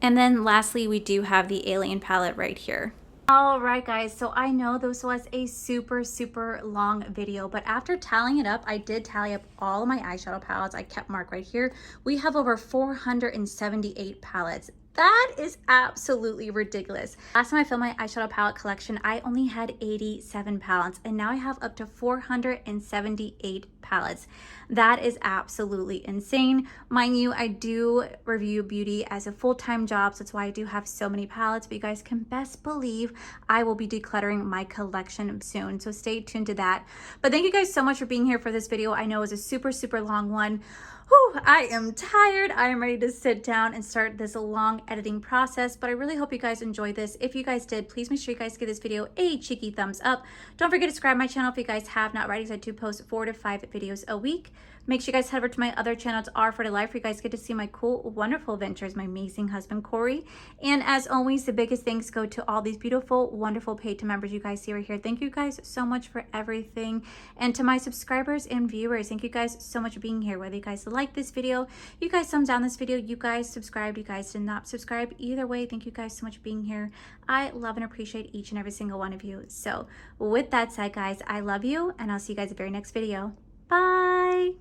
Speaker 1: And then lastly, we do have the Alien palette right here. All right, guys, so I know this was a super long video, but after tallying it up, I did tally up all of my eyeshadow palettes. I kept mark right here. We have over 478 palettes. That is absolutely ridiculous. Last time I filmed my eyeshadow palette collection, I only had 87 palettes, and now I have up to 478 palettes. That is absolutely insane. Mind you, I do review beauty as a full-time job, so that's why I do have so many palettes, but you guys can best believe I will be decluttering my collection soon, so stay tuned to that. But thank you guys so much for being here for this video. I know it was a super, super long one. Whew, I am tired. I am ready to sit down and start this long editing process, but I really hope you guys enjoyed this. If you guys did, please make sure you guys give this video a cheeky thumbs up. Don't forget to subscribe to my channel if you guys have not already, because I do post 4 to 5 videos a week. Make sure you guys head over to my other channel, it's R for Life, where you guys get to see my cool, wonderful adventures, my amazing husband, Corey. And as always, the biggest thanks go to all these beautiful, wonderful paid to members you guys see right here. Thank you guys so much for everything. And to my subscribers and viewers, thank you guys so much for being here. Whether you guys like this video, you guys thumbs down this video, you guys subscribed, you guys did not subscribe. Either way, thank you guys so much for being here. I love and appreciate each and every single one of you. So with that said, guys, I love you, and I'll see you guys in the very next video. Bye.